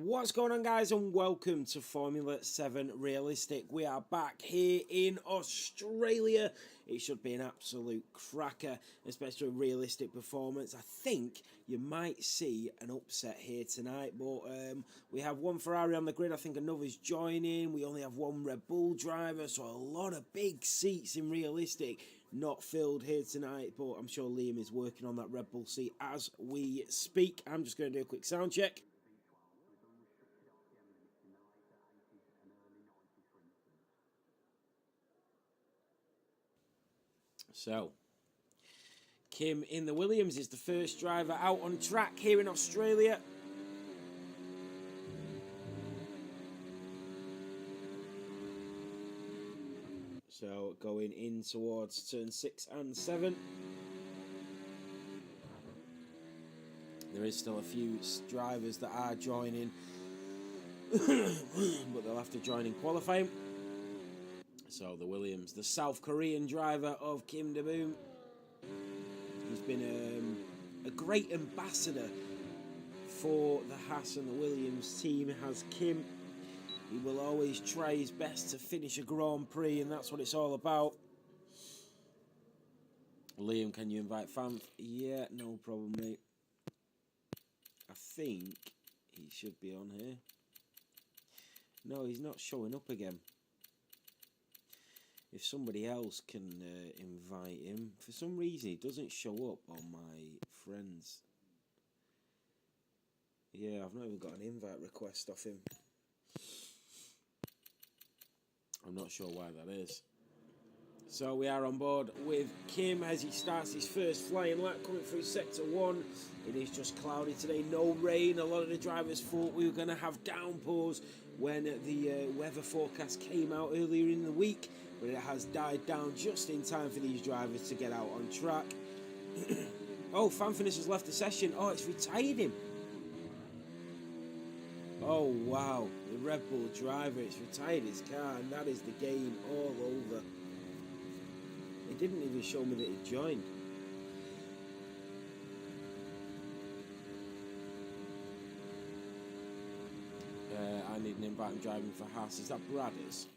What's going on, guys, and welcome to Formula 7 Realistic. We are back here in Australia. It should be an absolute cracker, especially a realistic performance. I think you might see an upset here tonight, but we have one Ferrari on the grid. I think another's joining. We only have one Red Bull driver, so a lot of big seats in realistic not filled here tonight, but I'm sure Liam is working on that Red Bull seat as we speak. I'm just going to do a quick sound check. So, Kim in the Williams is the first driver out on track here in Australia. So, going in towards turn 6 and 7. There is still a few drivers that are joining, but they'll have to join in qualifying. So the Williams, the South Korean driver of Kim De-boom, he's been a great ambassador for the Haas and the Williams team, has Kim. He will always try his best to finish a Grand Prix, and that's what it's all about. Liam, can you invite fans? Yeah, no problem, mate. I think he should be on here. No, he's not showing up again. If somebody else can invite him. For some reason, he doesn't show up on my friends. Yeah, I've not even got an invite request off him. I'm not sure why that is. So we are on board with Kim as he starts his first flying lap coming through Sector 1. It is just cloudy today, no rain. A lot of the drivers thought we were going to have downpours when the weather forecast came out earlier in the week, but it has died down just in time for these drivers to get out on track. Oh, Fanfinis has left the session. Oh, it's retired him. Oh, wow. The Red Bull driver, it's retired his car, and that is the game all over. It didn't even show me that he joined. I need an invite. I'm driving for Haas. Is that Bradders?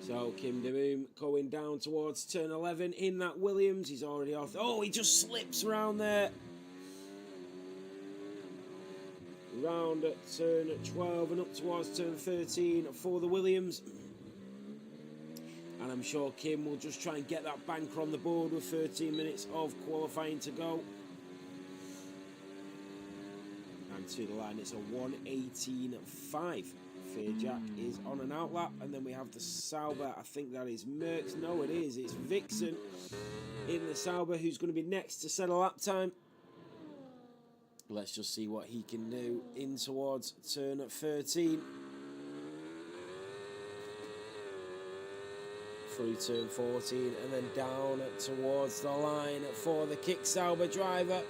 So Kim De-boom going down towards turn 11 in that Williams. He's already off. Oh, he just slips around there. Round at turn 12 and up towards turn 13 for the Williams. And I'm sure Kim will just try and get that banker on the board with 13 minutes of qualifying to go. And to the line, it's a 1:18.5. Fairjack is on an outlap, and then we have the Sauber. I think that is Merckx. No, it is. It's Vixen in the Sauber who's going to be next to set a lap time. Let's just see what he can do in towards turn 13. Through turn 14 and then down towards the line for the Kick Sauber driver.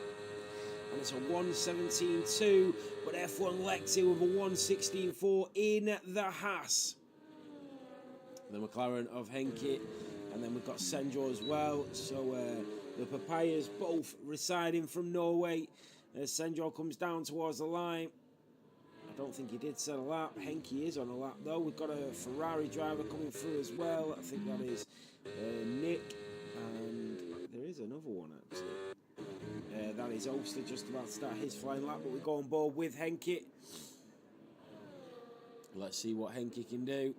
And it's a 1:17.2, but F1 Lexi with a 1:16.4 in the Haas. The McLaren of Henke, and then we've got Senjo as well. So the Papayas both residing from Norway. As Senjo comes down towards the line. I don't think he did set a lap. Henke is on a lap though. We've got a Ferrari driver coming through as well. I think that is Nick, and there is another one actually. That is Oster just about to start his flying lap, but we go on board with Henke. Let's see what Henke can do.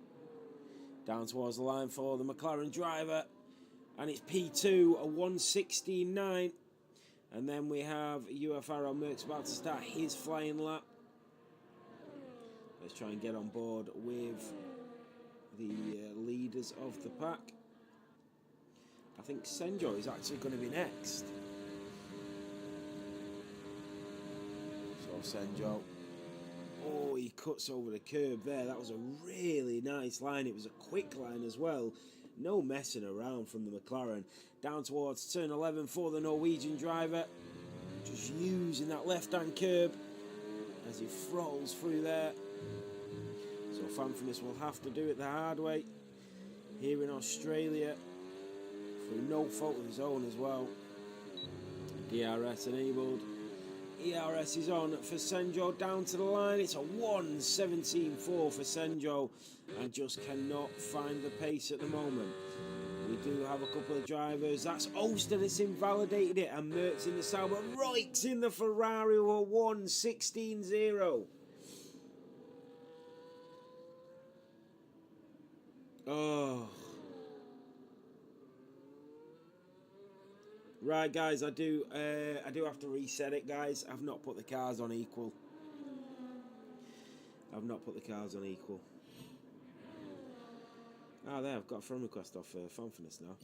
Down towards the line for the McLaren driver, and it's P2, a 1:16.9. And then we have UFR on Merckx about to start his flying lap. Let's try and get on board with the leaders of the pack. I think Senjo is actually going to be next. So Senjo. Oh, he cuts over the curb there. That was a really nice line. It was a quick line as well. No messing around from the McLaren. Down towards turn 11 for the Norwegian driver. Just using that left-hand curb as he throttles through there. So Fanfinis will have to do it the hard way here in Australia through no fault of his own as well. DRS enabled. ERS is on for Senjo, down to the line. It's a 1:17.4 for Senjo, and just cannot find the pace at the moment. We do have a couple of drivers. That's Ulster that's invalidated it, and Mertz in the Sauber. Reich's in the Ferrari with a 1:16.0. Oh. Right, guys, I do have to reset it, guys. I've not put the cars on equal. I've not put the cars on equal. Ah, there, I've got a friend request off Fanfiness now.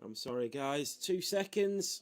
I'm sorry, guys. 2 seconds.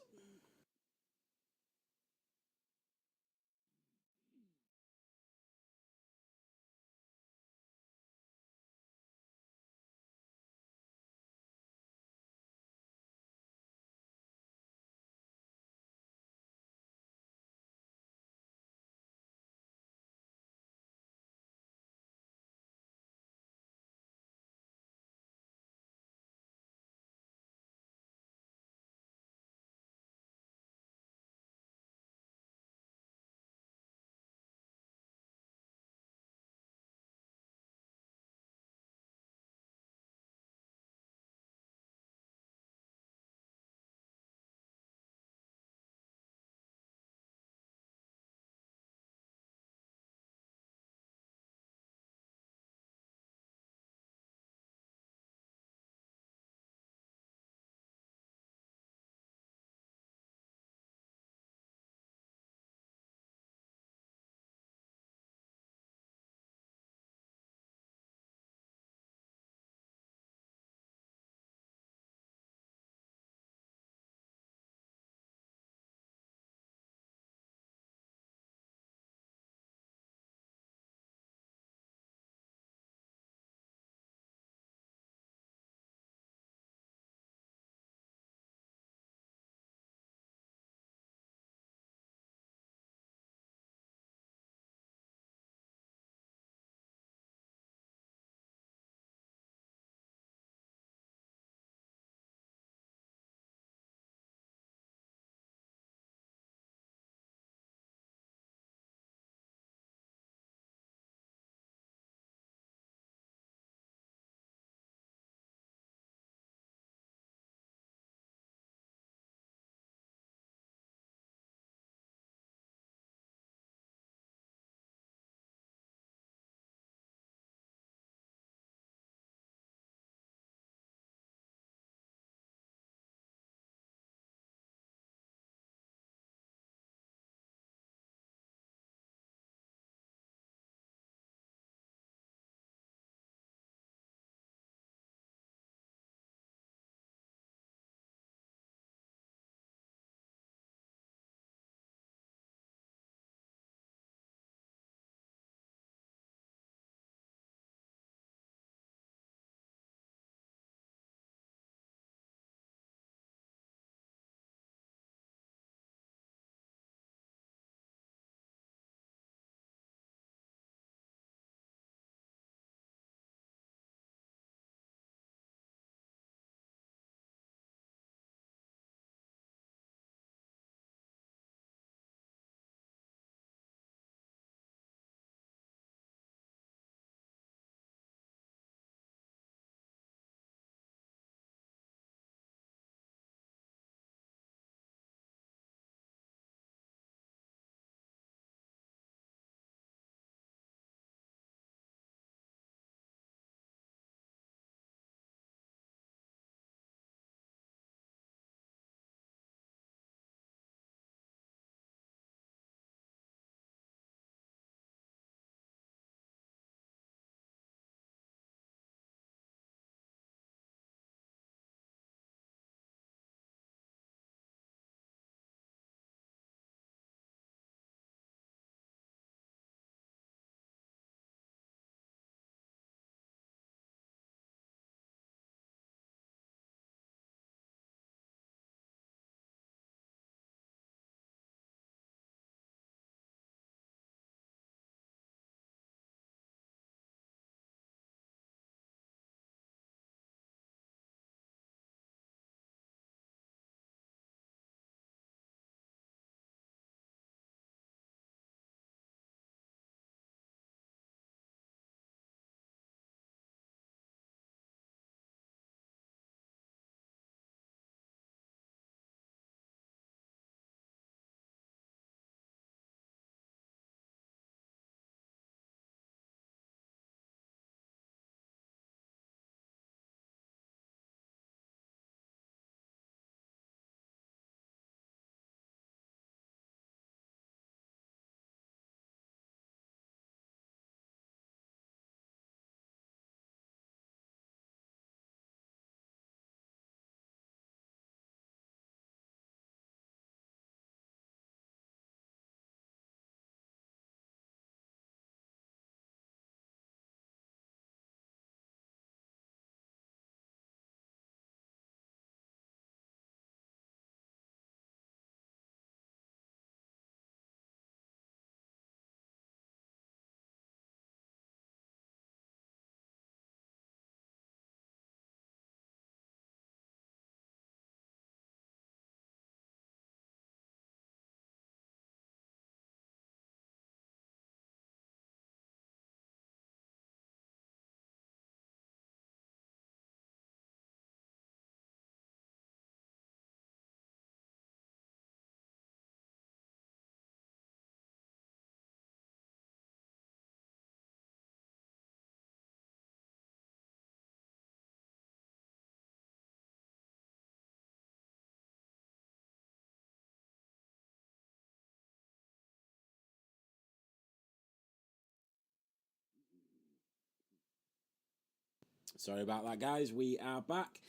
Sorry about that, guys. We are back.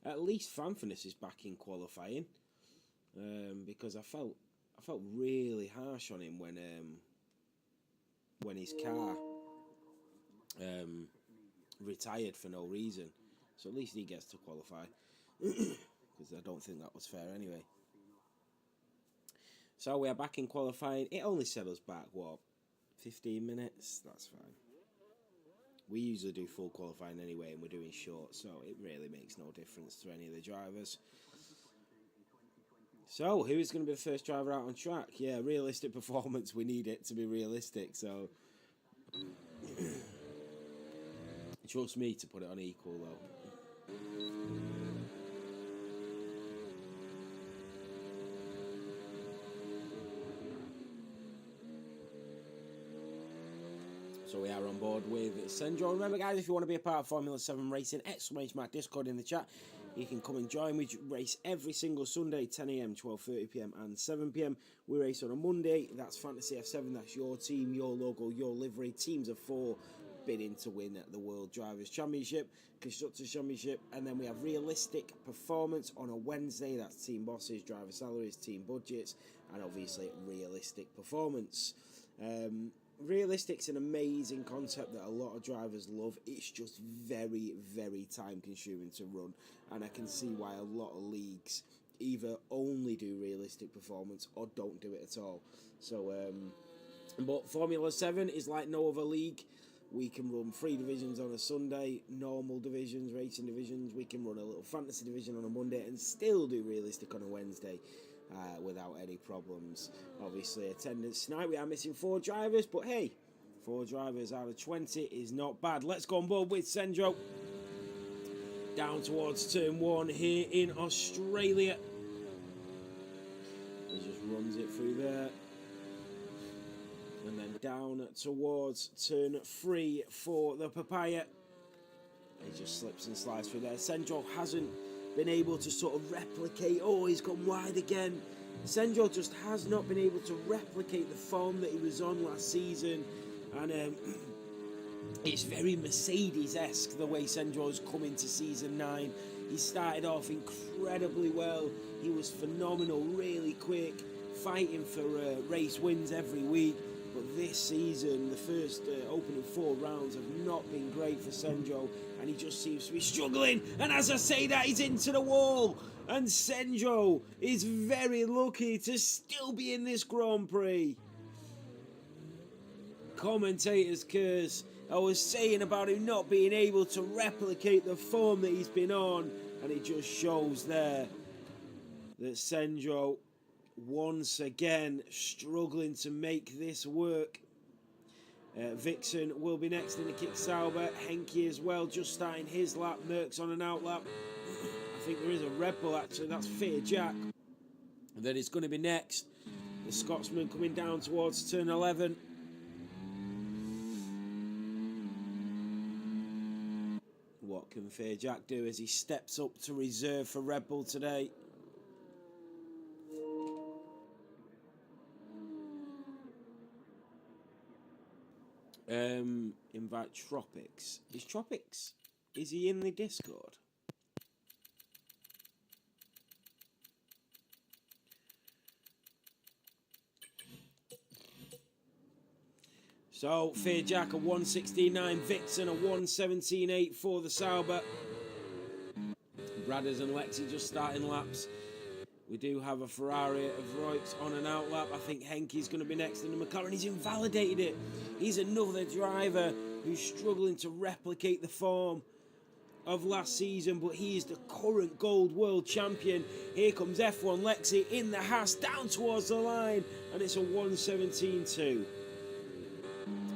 At least Fanfitness is back in qualifying, because I felt really harsh on him when his car retired for no reason. So at least he gets to qualify, because I don't think that was fair anyway. So we are back in qualifying. It only set us back, what, 15 minutes? That's fine. We usually do full qualifying anyway, and we're doing short, so it really makes no difference to any of the drivers. So, who is going to be the first driver out on track? Yeah, realistic performance. We need it to be realistic, so... Trust me to put it on equal, though. So we are on board with Sendro. Remember, guys, if you want to be a part of Formula 7 Racing, !mark Discord in the chat. You can come and join. We race every single Sunday, 10 AM, 12:30 PM and 7 PM. We race on a Monday. That's Fantasy F7. That's your team, your logo, your livery. Teams of 4 bidding to win the World Drivers' Championship, Constructors' Championship. And then we have Realistic Performance on a Wednesday. That's team bosses, driver salaries, team budgets, and obviously Realistic Performance. Realistic's an amazing concept that a lot of drivers love. It's just very, very time consuming to run, and I can see why a lot of leagues either only do realistic performance or don't do it at all. So, but Formula 7 is like no other league. We can run 3 divisions on a Sunday, normal divisions, racing divisions. We can run a little fantasy division on a Monday and still do realistic on a Wednesday. Without any problems. Obviously, attendance tonight, we are missing 4 drivers, but hey, 4 drivers out of 20 is not bad. Let's go on board with Sendro. Down towards turn 1 here in Australia. He just runs it through there. And then down towards turn 3 for the Papaya. He just slips and slides through there. Sendro hasn't been able to sort of replicate. Oh, he's gone wide again. Sendro just has not been able to replicate the form that he was on last season, and it's very Mercedes-esque the way Sendro's come into season 9. He started off incredibly well. He was phenomenal, really quick, fighting for race wins every week. But this season, the first opening 4 rounds have not been great for Sendro, and he just seems to be struggling. And as I say that, he's into the wall. And Sendro is very lucky to still be in this Grand Prix. Commentators curse. I was saying about him not being able to replicate the form that he's been on, and it just shows there that Sendro once again struggling to make this work. Vixen will be next in the kick Sauber. Henke as well, just starting his lap. Merckx on an out lap. I think there is a Red Bull actually, that's Fear Jack. That is going to be next. The Scotsman coming down towards turn 11. What can Fear Jack do as he steps up to reserve for Red Bull today? Invite Tropics. Is he in the Discord? So, Fear Jack a 1:16.9, Vixen a 1:17.8 for the Sauber. Bradders and Lexi just starting laps. We do have a Ferrari of Roix on an out lap. I think Henke's going to be next in the McLaren. He's invalidated it. He's another driver who's struggling to replicate the form of last season, but he is the current gold world champion. Here comes F1 Lexi in the Haas down towards the line, and it's a 1:17.2.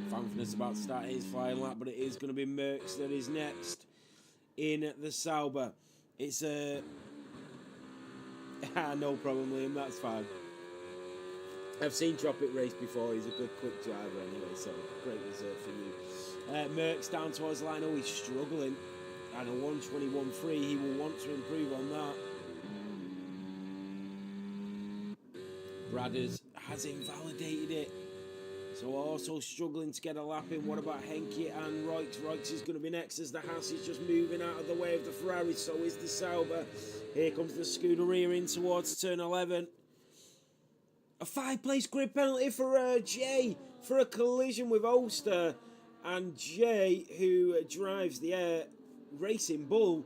Fanfitness about to start his flying lap, but it is going to be Merckx that is next in the Sauber. It's a... no problem, Liam, that's fine. I've seen Tropic race before. He's a good quick driver anyway, so great result for you. Merckx down towards the line. Oh, he's struggling. And a 1:21.3. He will want to improve on that. Bradders has invalidated it. So also struggling to get a lap in. What about Henke and Roix? Roix is going to be next as the Haas is just moving out of the way of the Ferrari. So is the Sauber. Here comes the Scuderia in towards turn 11. A 5-place grid penalty for Jay for a collision with Ulster. And Jay, who drives the Racing Bull,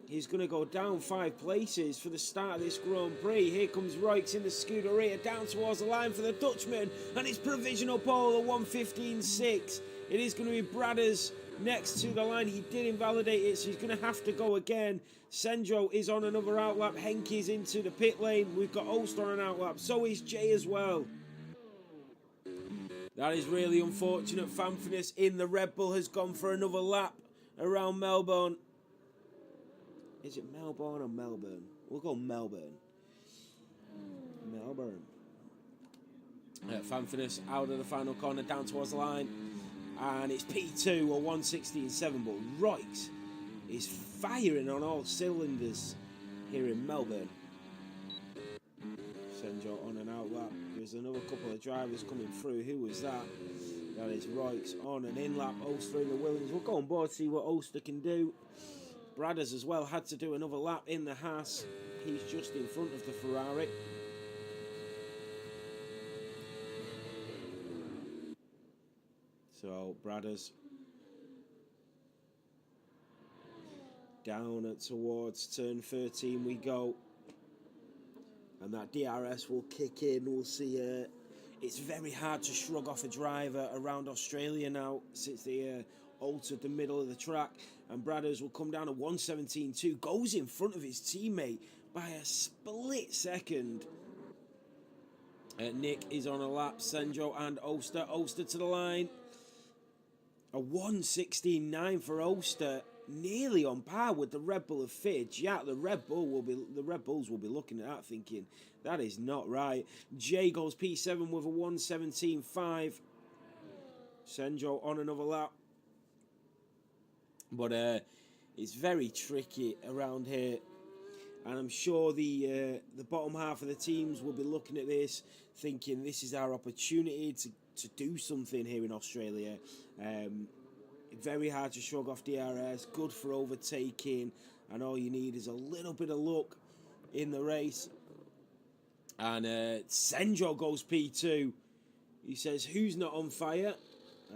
he's going to go down 5 places for the start of this Grand Prix. Here comes Roix in the Scuderia down towards the line for the Dutchman. And it's provisional pole at 1:15.6. It is going to be Bradders next to the line. He did invalidate it, so he's going to have to go again. Sendro is on another outlap. Henke's into the pit lane. We've got Ulster on an outlap. So is Jay as well. That is really unfortunate. Fanfiness in the Red Bull has gone for another lap around Melbourne. Is it Melbourne or Melbourne? We'll go Melbourne. Melbourne. Fanfiness out of the final corner, down towards the line. And it's P2 or 1:16.7. But Roix is firing on all cylinders here in Melbourne. Senjo on an outlap. There's another couple of drivers coming through. Who was that? That is Roix on an in-lap. Ulster in the Williams. We'll go on board, see what Ulster can do. Bradders as well had to do another lap in the Haas. He's just in front of the Ferrari. So Bradders down towards turn 13 we go. And that DRS will kick in. We'll see. It's very hard to shrug off a driver around Australia now since they altered the middle of the track. And Bradders will come down to 1:17.2. Goes in front of his teammate by a split second. Nick is on a lap. Senjo and Ulster. Ulster to the line. A 1:16.9 for Ulster. Nearly on par with the Red Bull of Fidge. Yeah, the Red Bulls will be looking at that thinking that is not right. Jay goes P7 with a 1:17.5. Senjo on another lap. But it's very tricky around here. And I'm sure the bottom half of the teams will be looking at this thinking this is our opportunity to do something here in Australia. Very hard to shrug off DRS, good for overtaking, and all you need is a little bit of luck in the race. And Senjo goes P2. He says, who's not on fire?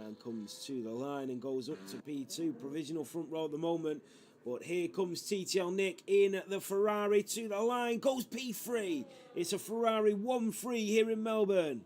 And comes to the line and goes up to P2. Provisional front row at the moment. But here comes TTL Nick in the Ferrari to the line. Goes P3. It's a Ferrari 1-3 here in Melbourne.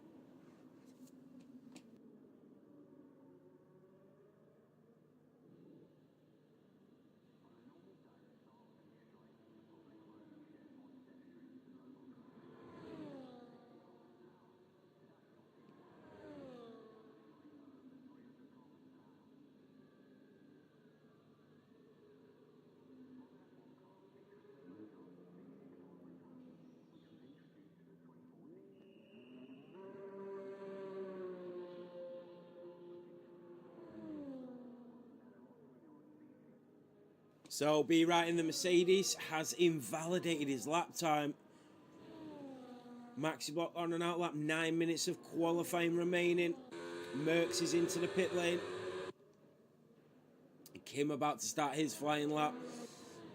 So, B right in the Mercedes has invalidated his lap time. Maxi Block on an outlap, 9 minutes of qualifying remaining. Merckx is into the pit lane. Kim about to start his flying lap.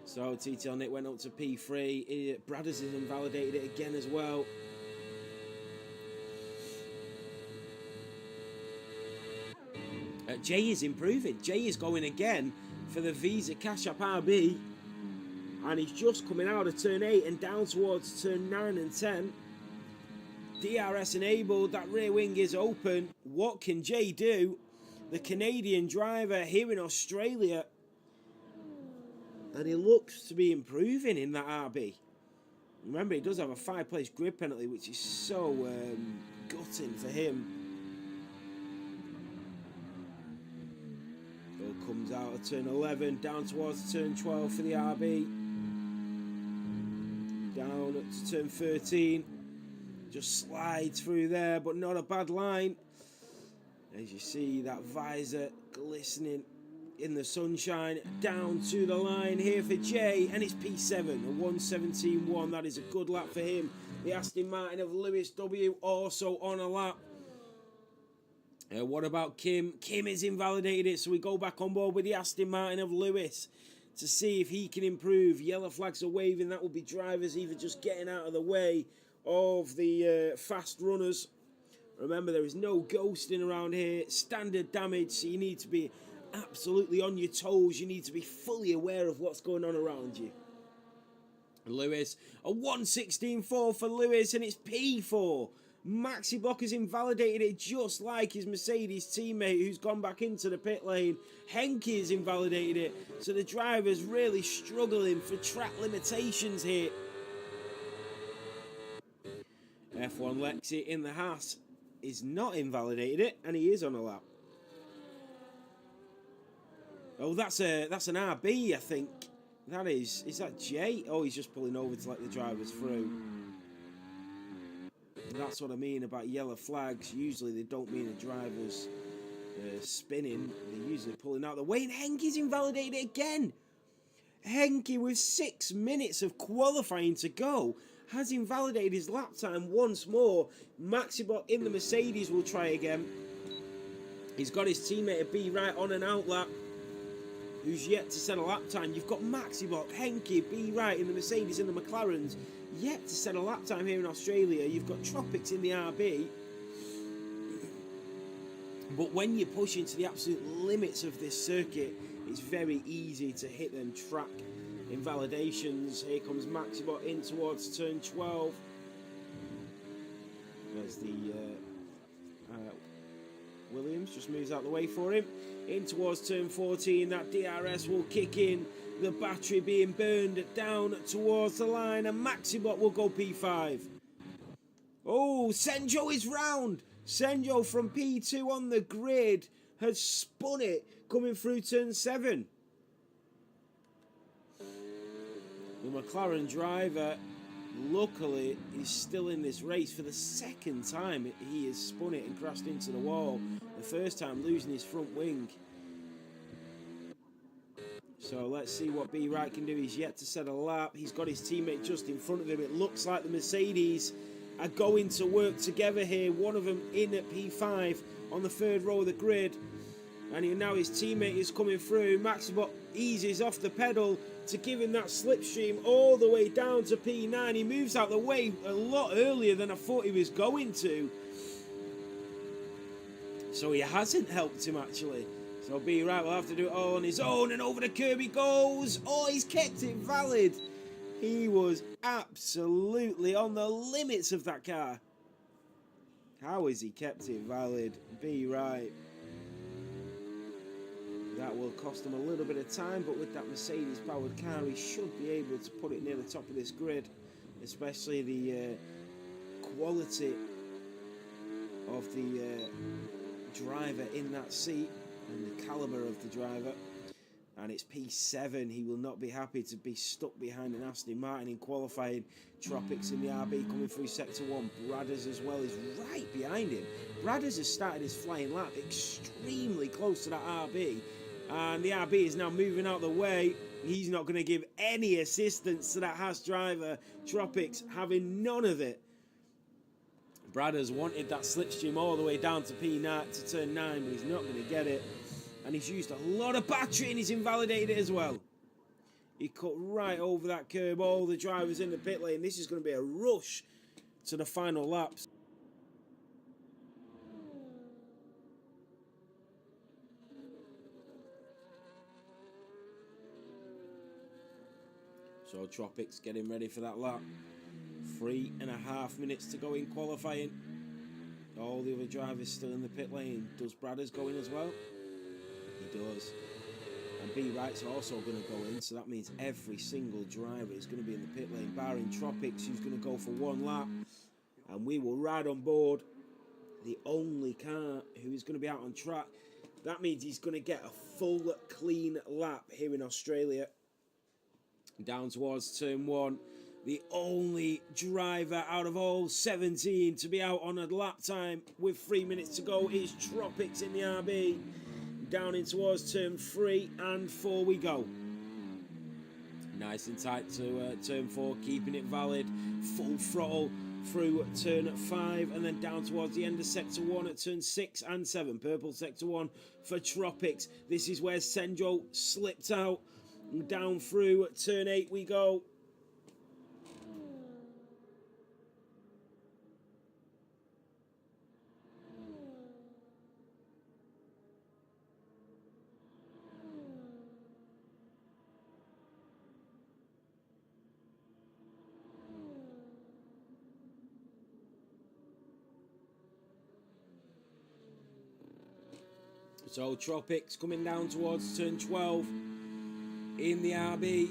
So TTL Nick went up to P3. Bradders has invalidated it again as well. Jay is improving. Jay is going again for the Visa Cash App RB. And he's just coming out of turn 8 and down towards turn 9 and 10. DRS enabled. That rear wing is open. What can Jay do? The Canadian driver here in Australia. And he looks to be improving in that RB. Remember, he does have a 5-place grid penalty, which is so gutting for him. Comes out of turn 11, down towards turn 12 for the RB. Down to turn 13. Just slides through there, but not a bad line. As you see, that visor glistening in the sunshine. Down to the line here for Jay, and it's P7, a 1:17.1. That is a good lap for him. The Aston Martin of Lewis W. also on a lap. What about Kim? Kim has invalidated it, so we go back on board with the Aston Martin of Lewis to see if he can improve. Yellow flags are waving. That will be drivers either just getting out of the way of the fast runners. Remember, there is no ghosting around here. Standard damage, so you need to be absolutely on your toes. You need to be fully aware of what's going on around you. Lewis, a 1:16.4 for Lewis, and it's P4. Maxi Block has invalidated it just like his Mercedes teammate who's gone back into the pit lane. Henke has invalidated it, so the driver's really struggling for track limitations here. F1 Lexi in the Haas is not invalidated it, and he is on a lap. Oh, that's an RB, I think. That is that J? Oh, he's just pulling over to let the drivers through. That's what I mean about yellow flags. Usually they don't mean a driver's spinning. They're usually pulling out the way. And Henke's invalidated it again. Henke, with 6 minutes of qualifying to go, has invalidated his lap time once more. Maxibot in the Mercedes will try again. He's got his teammate a B right on an out lap, who's yet to set a lap time. You've got Maxibot, Henke, B right in the Mercedes and the McLarens, yet to set a lap time here in Australia. You've got Tropics in the RB. But when you push into the absolute limits of this circuit, it's very easy to hit them track invalidations. Here comes Maxibot in towards turn 12. There's the Williams just moves out the way for him. In towards turn 14, that DRS will kick in. The battery being burned down towards the line, and Maxibot will go P5. Oh, Senjo is round. Senjo from P2 on the grid has spun it coming through turn 7. The McLaren driver, luckily, is still in this race. For the second time, he has spun it and crashed into the wall. The first time losing his front wing. So let's see what B Wright can do. He's yet to set a lap. He's got his teammate just in front of him. It looks like the Mercedes are going to work together here. One of them in at P5 on the third row of the grid. And now his teammate is coming through. Maxibot eases off the pedal to give him that slipstream all the way down to P9. He moves out the way a lot earlier than I thought he was going to. So he hasn't helped him actually. So B Wright will have to do it all on his own, and over the curb he goes. Oh, he's kept it valid. He was absolutely on the limits of that car. How has he kept it valid? B Wright. That will cost him a little bit of time, but with that Mercedes powered car, he should be able to put it near the top of this grid, especially the quality of the driver in that seat and the caliber of the driver. And it's P7. He will not be happy to be stuck behind an Aston Martin in qualifying. Tropics in the RB coming through sector 1. Bradders as well is right behind him. Bradders has started his flying lap extremely close to that RB. And the RB is now moving out the way. He's not going to give any assistance to that Haas driver. Tropics having none of it. Bradders wanted that slipstream all the way down to P9 to turn 9, but he's not going to get it. And he's used a lot of battery and he's invalidated it as well. He cut right over that curb, all the drivers in the pit lane. This is going to be a rush to the final laps. So Tropics getting ready for that lap. 3.5 minutes to go in qualifying. All the other drivers still in the pit lane. Does Bradders go in as well? He does. And B Wright's also going to go in, so that means every single driver is going to be in the pit lane, barring Tropics, who's going to go for one lap. And we will ride on board the only car who is going to be out on track. That means he's going to get a full, clean lap here in Australia. Down towards turn 1. The only driver out of all 17 to be out on a lap time with 3 minutes to go is Tropics in the RB. Down in towards turn 3 and 4 we go. Nice and tight to turn 4, keeping it valid. Full throttle through turn 5 and then down towards the end of sector 1 at turn 6 and 7. Purple sector 1 for Tropics. This is where Senjo slipped out. And down through turn 8 we go. So Tropics coming down towards turn 12 in the RB.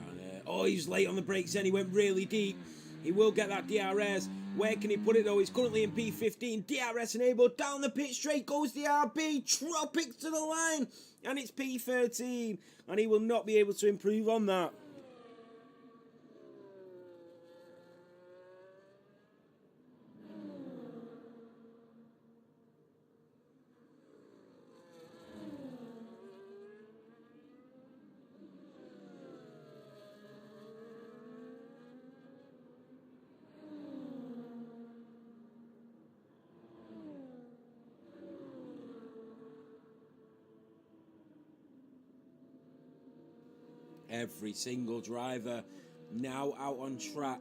And, oh, he was late on the brakes then. He went really deep. He will get that DRS. Where can he put it though? He's currently in P15. DRS enabled. Down the pit straight goes the RB. Tropics to the line. And it's P13. And he will not be able to improve on that. Every single driver now out on track.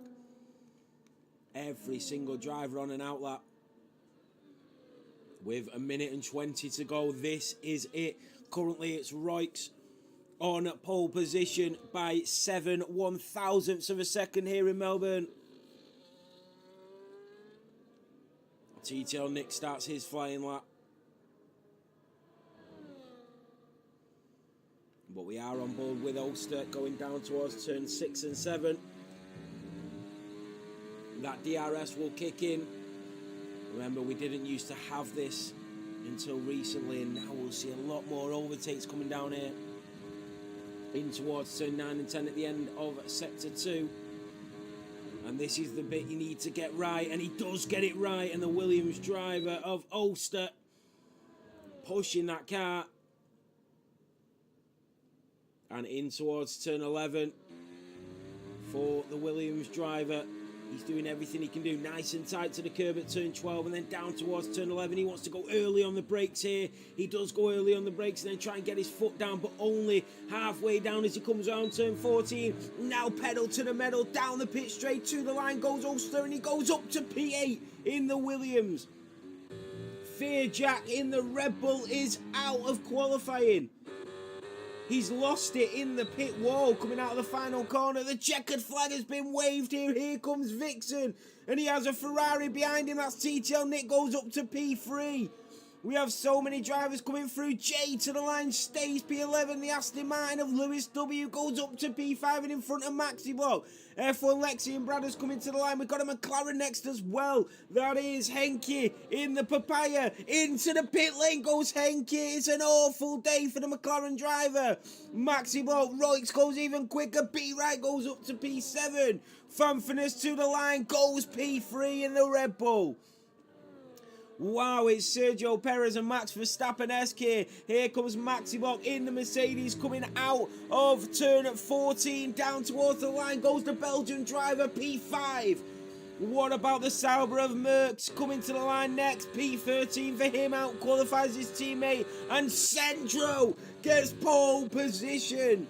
Every single driver on an outlap. With a minute and 20 to go, this is it. Currently it's Roix on pole position by 7/1000ths of a second here in Melbourne. TTL Nick starts his flying lap. But we are on board with Ulster going down towards turn 6 and 7. That DRS will kick in. Remember, we didn't used to have this until recently, and now we'll see a lot more overtakes coming down here. In towards turn 9 and 10 at the end of sector 2. And this is the bit you need to get right, and he does get it right. And the Williams driver of Ulster pushing that car. And in towards turn 11 for the Williams driver. He's doing everything he can do. Nice and tight to the curb at turn 12 and then down towards turn 11. He wants to go early on the brakes here. He does go early on the brakes and then try and get his foot down, but only halfway down as he comes around turn 14. Now pedal to the metal, down the pit straight to the line goes Ulster, and he goes up to P8 in the Williams. Fear Jack in the Red Bull is out of qualifying. He's lost it in the pit wall coming out of the final corner. The checkered flag has been waved here. Here comes Vixen. And he has a Ferrari behind him. That's TTL Nick goes up to P3. We have so many drivers coming through. Jay to the line stays P11. The Aston Martin of Lewis W goes up to P5 and in front of Maxi Block. F1 Lexi and Brad has come into the line. We've got a McLaren next as well. That is Henke in the Papaya. Into the pit lane goes Henke. It's an awful day for the McLaren driver. Maxi Block, Roix goes even quicker. B-Right goes up to P7. Fanfinus to the line goes P3 in the Red Bull. Wow, it's Sergio Perez and Max Verstappen-esque here. Here comes Maxi Block in the Mercedes coming out of turn 14. Down towards the line goes the Belgian driver, P5. What about the Sauber of Merckx coming to the line next? P13 for him, out qualifies his teammate. And Sandro gets pole position.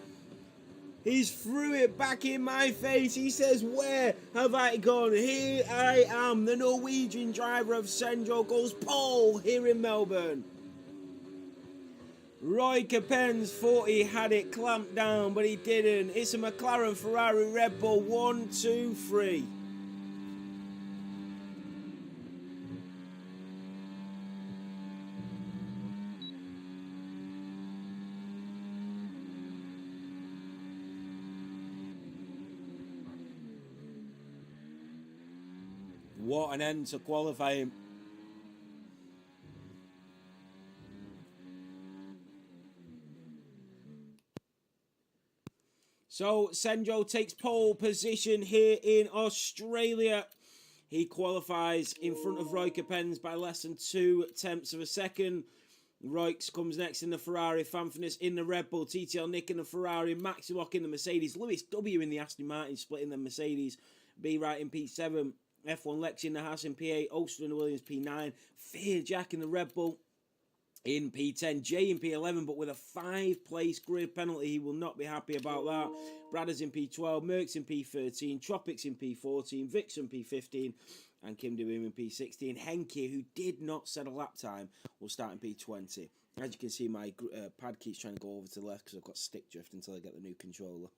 He's threw it back in my face. He says, where have I gone? Here I am. The Norwegian driver of Sandro goes pole here in Melbourne. Roy Capens thought he had it clamped down, but he didn't. It's a McLaren, Ferrari, Red Bull. 1, 2, 3. What an end to qualifying. So Senjo takes pole position here in Australia. He qualifies in front of Roy Capens by less than 2/10 of a second. Roix comes next in the Ferrari, Fanfitness in the Red Bull, TTL Nick in the Ferrari, Maximock in the Mercedes, Lewis W in the Aston Martin, splitting the Mercedes, B Wright in P7, F1 Lex in the Haas in P8, Ulster in the Williams P9, Fear Jack in the Red Bull in P10, Jay in P11, but with a 5-place grid penalty, he will not be happy about that. Bradders in P12, Merckx in P13, Tropics in P14, Vixen P15, and Kim De Boom in P16. Henke, who did not set a lap time, will start in P20. As you can see, my pad keeps trying to go over to the left because I've got stick drift until I get the new controller.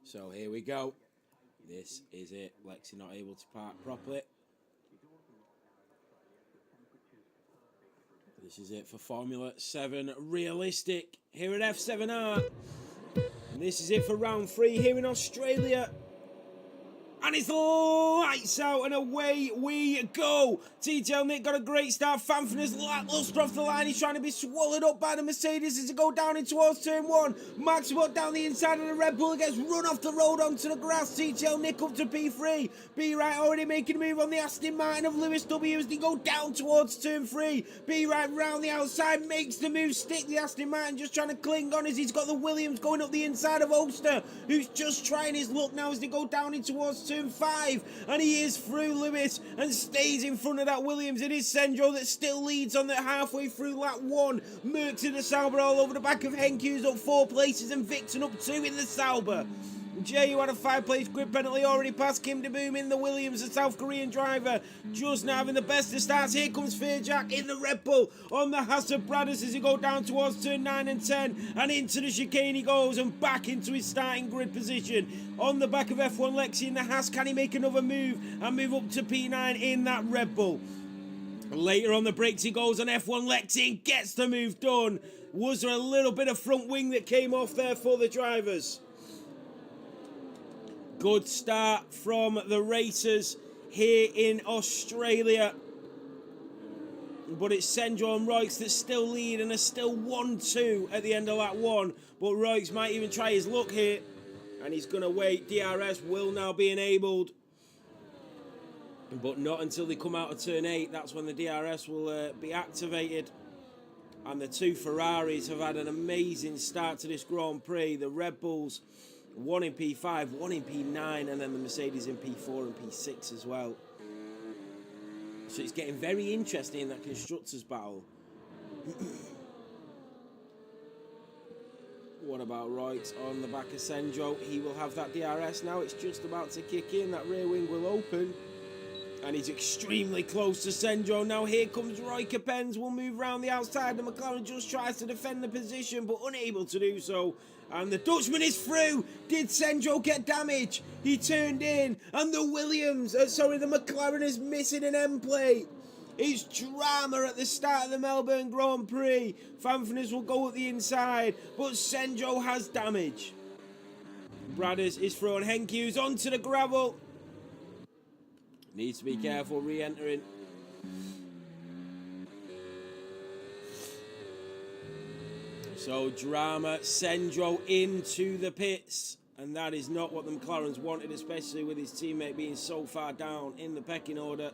So here we go. This is it. Lexi not able to park properly. This is it for Formula 7 Realistic here at F7R. And this is it for round 3 here in Australia. And it's lights out and away we go. TTL Nick got a great start. Fanfitness lackluster off the line. He's trying to be swallowed up by the Mercedes as they go down in towards turn 1. Max Watt down the inside of the Red Bull gets run off the road onto the grass. TTL Nick up to P3. B Right already making a move on the Aston Martin of Lewis W as they go down towards turn 3. B Right round the outside makes the move. Stick the Aston Martin just trying to cling on as he's got the Williams going up the inside of Ulster, who's just trying his luck now as they go down in towards turn 5, and he is through Lewis and stays in front of that Williams. It is Sendro that still leads on the halfway through lap 1. Merckx in the Sauber all over the back of Henke, who's up 4 places, and Vixen up 2 in the Sauber. Jay, who had a 5-place grid penalty, already passed Kim De Boom in the Williams, the South Korean driver. Just now having the best of starts. Here comes Fairjack in the Red Bull on the Haas of Brothers as he go down towards turn 9 and 10. And into the chicane he goes and back into his starting grid position. On the back of F1 Lexi in the Haas, can he make another move and move up to P9 in that Red Bull? Later on the brakes he goes on F1 Lexi and gets the move done. Was there a little bit of front wing that came off there for the drivers? Good start from the racers here in Australia. But it's Sendro and Royks that still lead and are still 1-2 at the end of lap 1. But Royks might even try his luck here. And he's going to wait. DRS will now be enabled. But not until they come out of turn 8. That's when the DRS will be activated. And the two Ferraris have had an amazing start to this Grand Prix. The Red Bulls, one in P5, one in P9, and then the Mercedes in P4 and P6 as well. So it's getting very interesting in that constructors battle. What about Royks on the back of Sendro? He will have that DRS now. It's just about to kick in. That rear wing will open. And he's extremely close to Sendro. Now here comes Roy Capens. Will move round the outside. The McLaren just tries to defend the position, but unable to do so. And the Dutchman is through. Did Sendro get damage? He turned in. And the the McLaren is missing an end plate. It's drama at the start of the Melbourne Grand Prix. Fanfanies will go at the inside, but Sendro has damage. Bradders is throwing Henke, who's onto the gravel. Needs to be careful re-entering. So drama, Sendro into the pits. And that is not what the McLarens wanted, especially with his teammate being so far down in the pecking order.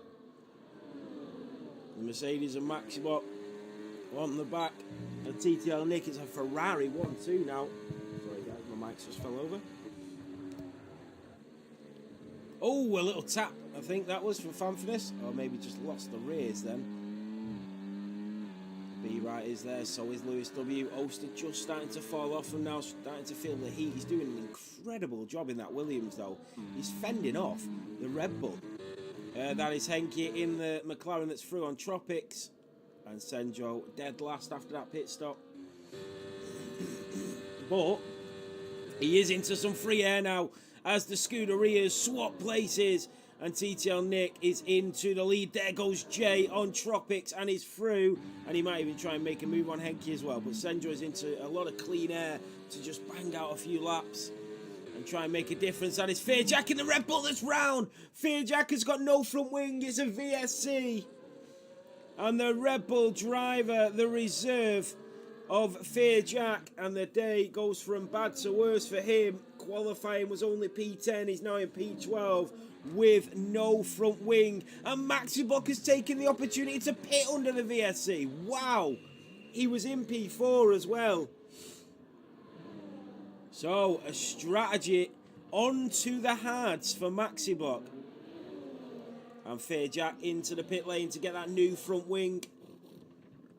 The Mercedes and Maxibot on the back. And TTL Nick is a Ferrari 1-2 now. Sorry guys, my mic just fell over. Oh, a little tap, I think that was for Fanfanius. Or maybe just lost the rears then. B-Right is there, so is Lewis W. Oster just starting to fall off and now starting to feel the heat. He's doing an incredible job in that Williams though. He's fending off the Red Bull. That is Henke in the McLaren that's through on Tropics. And Sendro dead last after that pit stop. But he is into some free air now as the Scuderias swap places. And TTL Nick is into the lead. There goes Jay on Tropics and he's through. And he might even try and make a move on Henke as well. But Sendro is into a lot of clean air to just bang out a few laps and try and make a difference. That is Fairjack in the Red Bull this round. Fairjack has got no front wing. It's a VSC. And the Red Bull driver, the reserve of Fairjack. And the day goes from bad to worse for him. Qualifying was only P10. He's now in P12 with no front wing. And Maxi Buck has taken the opportunity to pit under the VSC. Wow. He was in P4 as well. So, a strategy onto the hards for Maxi Block. And Fairjack into the pit lane to get that new front wing.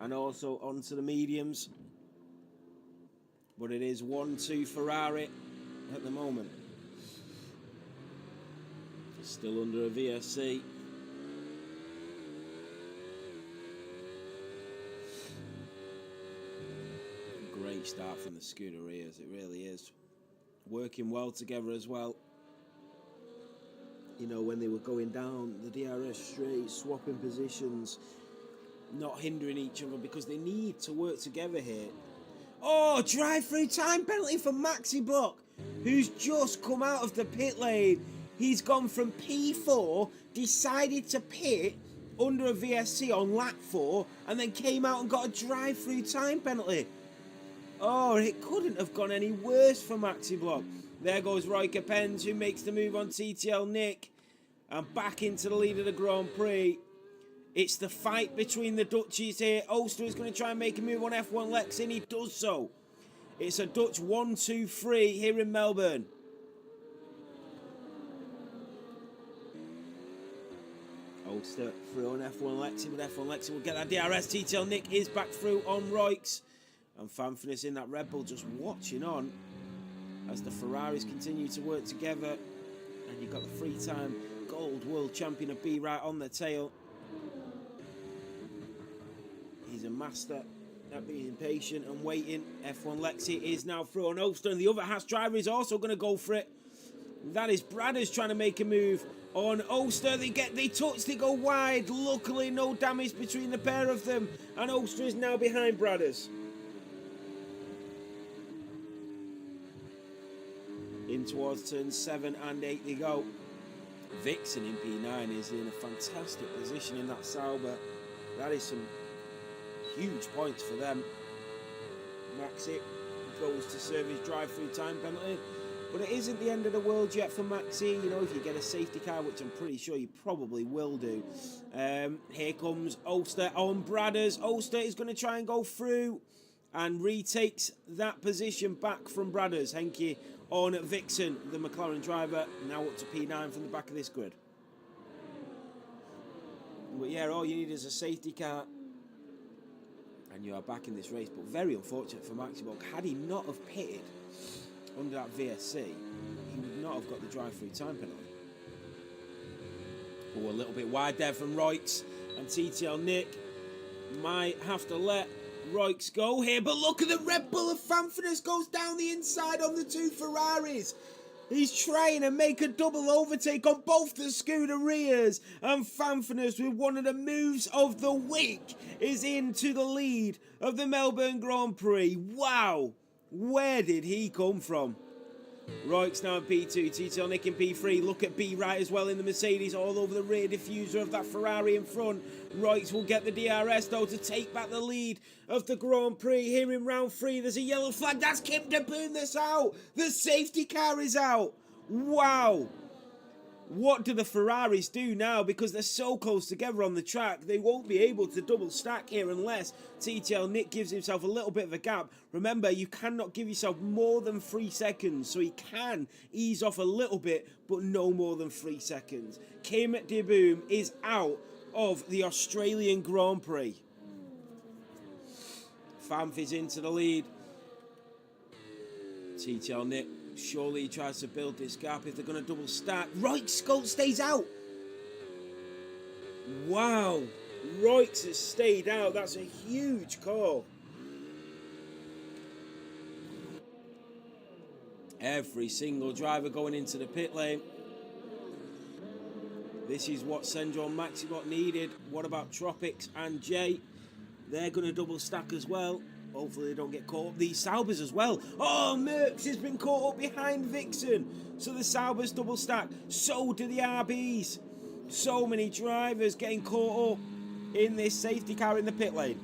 And also onto the mediums. But it is 1-2 Ferrari at the moment. Still under a VSC. Great start from the Scuderias, it really is. Working well together as well. You know, when they were going down the DRS straight, swapping positions, not hindering each other because they need to work together here. Oh, drive-through time penalty for Maxi Block, who's just come out of the pit lane. He's gone from P4, decided to pit under a VSC on lap 4, and then came out and got a drive-through time penalty. Oh, it couldn't have gone any worse for Maxi Block. There goes Roy Capens, who makes the move on TTL Nick. And back into the lead of the Grand Prix. It's the fight between the Dutchies here. Oster is going to try and make a move on F1 Lex, and he does so. It's a Dutch 1-2-3 here in Melbourne. Oster through on F1 Lexi, but F1 Lexi will get that DRS. TTL Nick is back through on Royks. And Fanfanius in that Red Bull just watching on. as the Ferraris continue to work together. And you've got the three-time gold world champion of B right on the tail. He's a master at being patient and waiting. F1 Lexi is now through on Ulster, and the other Haas driver is also going to go for it. That is Bradders trying to make a move on Ulster. They touch, they go wide. Luckily, no damage between the pair of them, and Ulster is now behind Bradders. In towards turns 7 and 8 they go. Vixen in P9 is in a fantastic position in that Sauber. That is some huge points for them. Maxi goes to serve his drive-through time penalty, but it isn't the end of the world yet for Maxi. You know, if you get a safety car, which I'm pretty sure you probably will do. Here comes Ulster on Bradders. Ulster is going to try and go through and retakes that position back from Bradders. Henke on Vixen, the McLaren driver, now up to P9 from the back of this grid. But yeah, all you need is a safety car and you are back in this race. But very unfortunate for Maxi Bulk. Had he not have pitted under that VSC, he would not have got the drive-through time penalty. Oh, a little bit wide there from Roix, and TTL Nick might have to let Roix go here, but look at the Red Bull of Fanfinus goes down the inside on the two Ferraris. He's trying to make a double overtake on both the Scuderias, and Fanfinus, with one of the moves of the week, is into the lead of the Melbourne Grand Prix. Wow, where did he come from? Roix now in P2, TTL Nick in P3. Look at B right as well in the Mercedes, all over the rear diffuser of that Ferrari in front. Roix will get the DRS though to take back the lead of the Grand Prix. Here in round 3, there's a yellow flag. That's Kim de Boon that's out. The safety car is out. Wow. What do the Ferraris do now? Because they're so close together on the track, they won't be able to double stack here unless TTL Nick gives himself a little bit of a gap. Remember, you cannot give yourself more than 3 seconds, so he can ease off a little bit, but no more than 3 seconds. Kim de Boom is out of the Australian Grand Prix. Fanf is into the lead. TTL Nick, surely he tries to build this gap if they're going to double stack. Roix stays out. Wow. Roix has stayed out. That's a huge call. Every single driver going into the pit lane. This is what Senjo and Maxibot needed. What about Tropics and Jay? They're going to double stack as well. Hopefully they don't get caught up. These Saubers as well. Oh, Merckx has been caught up behind Vixen. So the Saubers double stack. So do the RBs. So many drivers getting caught up in this safety car in the pit lane.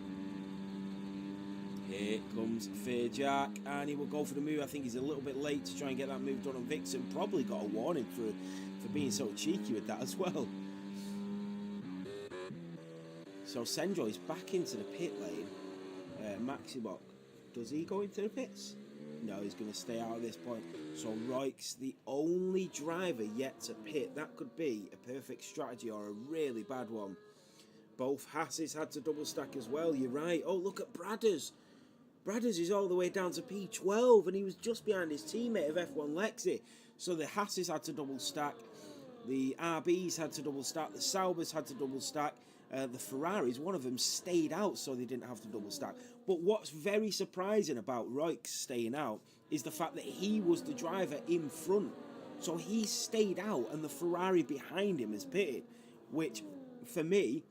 Here comes Fairjack, and he will go for the move. I think he's a little bit late to try and get that move done on Vixen. Probably got a warning for being so cheeky with that as well. So Senjo is back into the pit lane. Maxibot, does he go into the pits? No, he's going to stay out at this point. So Roix, the only driver yet to pit. That could be a perfect strategy or a really bad one. Both Hasses had to double stack as well. You're right. Oh, look at Bradders. Bradders is all the way down to P12, and he was just behind his teammate of F1 Lexi. So the Hasses had to double stack. The RBs had to double stack. The Saubers had to double stack. The Ferraris, one of them stayed out so they didn't have to double stack. But what's very surprising about Roix staying out is the fact that he was the driver in front. So he stayed out and the Ferrari behind him is pitted, which for me,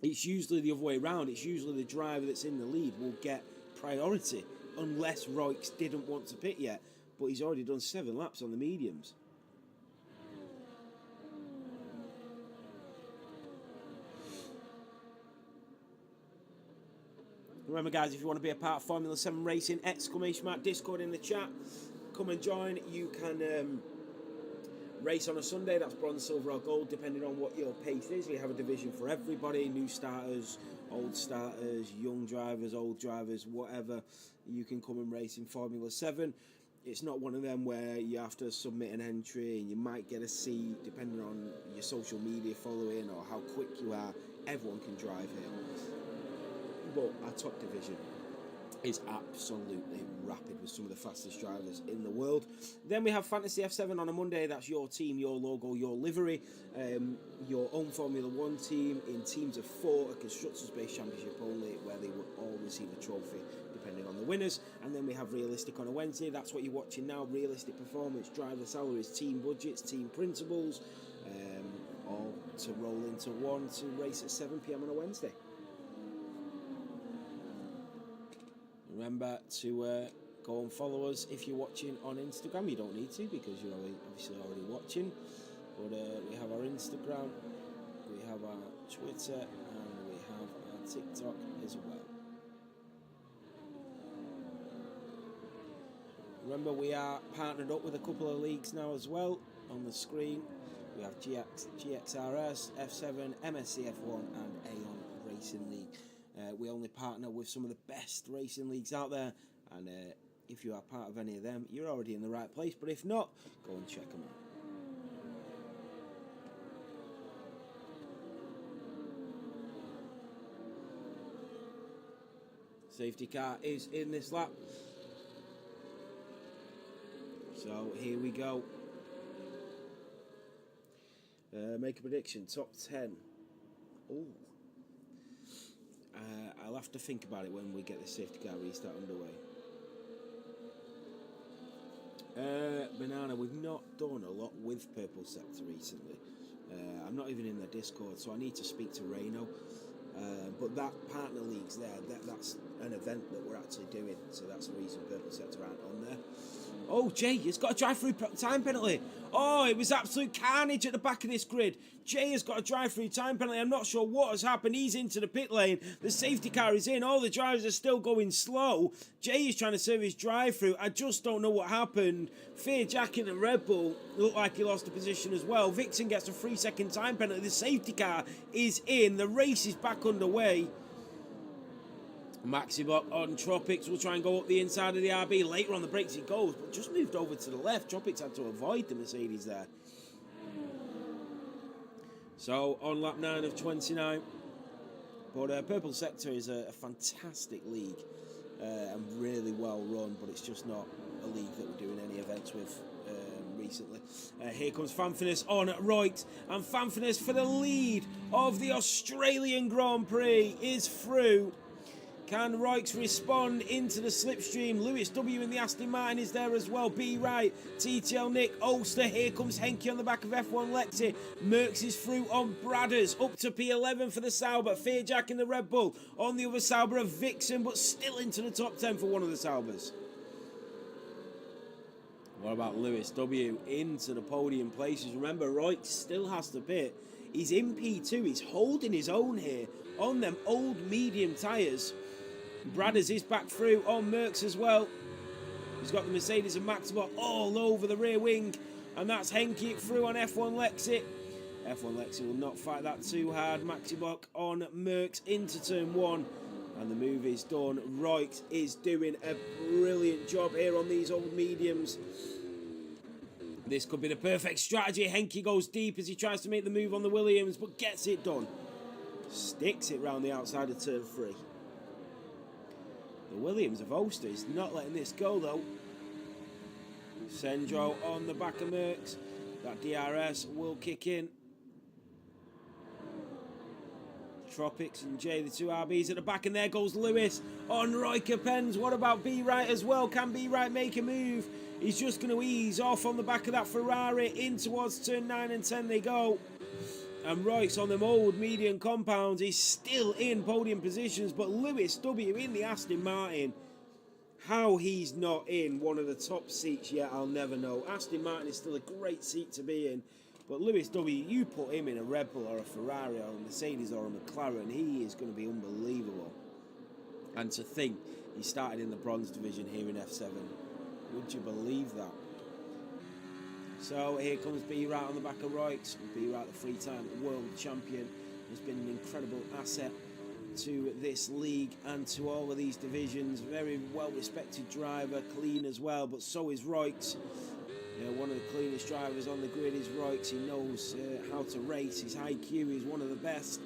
it's usually the other way around. It's usually the driver that's in the lead will get priority unless Roix didn't want to pit yet. But he's already done 7 laps on the mediums. Remember, guys, if you want to be a part of Formula 7 Racing, ! Discord in the chat. Come and join. You can race on a Sunday. That's bronze, silver or gold, depending on what your pace is. We have a division for everybody. New starters, old starters, young drivers, old drivers, whatever. You can come and race in Formula 7. It's not one of them where you have to submit an entry and you might get a seat, depending on your social media following or how quick you are. Everyone can drive here. But our top division is absolutely rapid with some of the fastest drivers in the world. Then we have Fantasy F7 on a Monday. That's your team, your logo, your livery, your own Formula 1 team in teams of 4, a Constructors-based championship only, where they will all receive a trophy depending on the winners. And then we have Realistic on a Wednesday. That's what you're watching now. Realistic performance, driver salaries, team budgets, team principles, all to roll into one to race at 7 p.m. on a Wednesday. Remember to go and follow us if you're watching on Instagram. You don't need to because you're obviously already watching. But we have our Instagram, we have our Twitter, and we have our TikTok as well. Remember, we are partnered up with a couple of leagues now as well on the screen. We have GXRS, F7, MSC F1, and Aon Racing League. We only partner with some of the best racing leagues out there, and if you are part of any of them, you're already in the right place. But if not, go and check them out. Safety car is in this lap. So here we go. Make a prediction. Top 10. Oh. I'll have to think about it when we get the safety car restart underway. Banana, we've not done a lot with Purple Sector recently. I'm not even in their Discord, so I need to speak to Reno. But that partner league's there. That's an event that we're actually doing, so that's the reason Purple Sector aren't on there. Oh, Jay, he's got a drive-through time penalty. Oh, it was absolute carnage at the back of this grid. Jay has got a drive-through time penalty. I'm not sure what has happened. He's into the pit lane. The safety car is in. All the drivers are still going slow. Jay is trying to serve his drive-through. I just don't know what happened. Fear Jacking and Red Bull looked like he lost the position as well. Vixen gets a 3-second time penalty. The safety car is in. The race is back underway. Maxi Block on Tropics will try and go up the inside of the RB. Later on the brakes he goes, but just moved over to the left. Tropics had to avoid the Mercedes there. So on lap 9 of 29. But Purple Sector is a fantastic league and really well run, but it's just not a league that we're doing any events with recently. Here comes Fanfinus on right, and Fanfinus for the lead of the Australian Grand Prix is through. Can Roix respond into the slipstream? Lewis W in the Aston Martin is there as well. B Right, TTL Nick, Ulster. Here comes Henke on the back of F1 Lexi. Merckx is through on Bradders. Up to P11 for the Sauber. Fearjack in the Red Bull. On the other Sauber of Vixen, but still into the top 10 for one of the Saubers. What about Lewis W into the podium places? Remember, Roix still has to pit. He's in P2. He's holding his own here on them old medium tyres. Bradders is back through on Merckx as well. He's got the Mercedes and Maxibot all over the rear wing. And that's Henke through on F1 Lexi. F1 Lexi will not fight that too hard. Maxibot on Merckx into turn 1. And the move is done. Roix is doing a brilliant job here on these old mediums. This could be the perfect strategy. Henke goes deep as he tries to make the move on the Williams, but gets it done. Sticks it round the outside of turn 3. The Williams of Ulster is not letting this go though. Sendro on the back of Merckx. That DRS will kick in. Tropics and Jay, the two RBs at the back, and there goes Lewis on Riker Pens. What about B Right as well? Can B Right make a move? He's just going to ease off on the back of that Ferrari. In towards turn 9 and 10 they go. And Royce on them old medium compounds is still in podium positions, but Lewis W in the Aston Martin. How he's not in one of the top seats yet, I'll never know. Aston Martin is still a great seat to be in, but Lewis W, you put him in a Red Bull or a Ferrari or a Mercedes or a McLaren, he is going to be unbelievable. And to think he started in the bronze division here in F7, would you believe that? So here comes B Right on the back of Roix. B Right, the three-time world champion, has been an incredible asset to this league and to all of these divisions. Very well-respected driver, clean as well, but so is Roix. You know, one of the cleanest drivers on the grid is Roix. He knows how to race. His IQ is one of the best.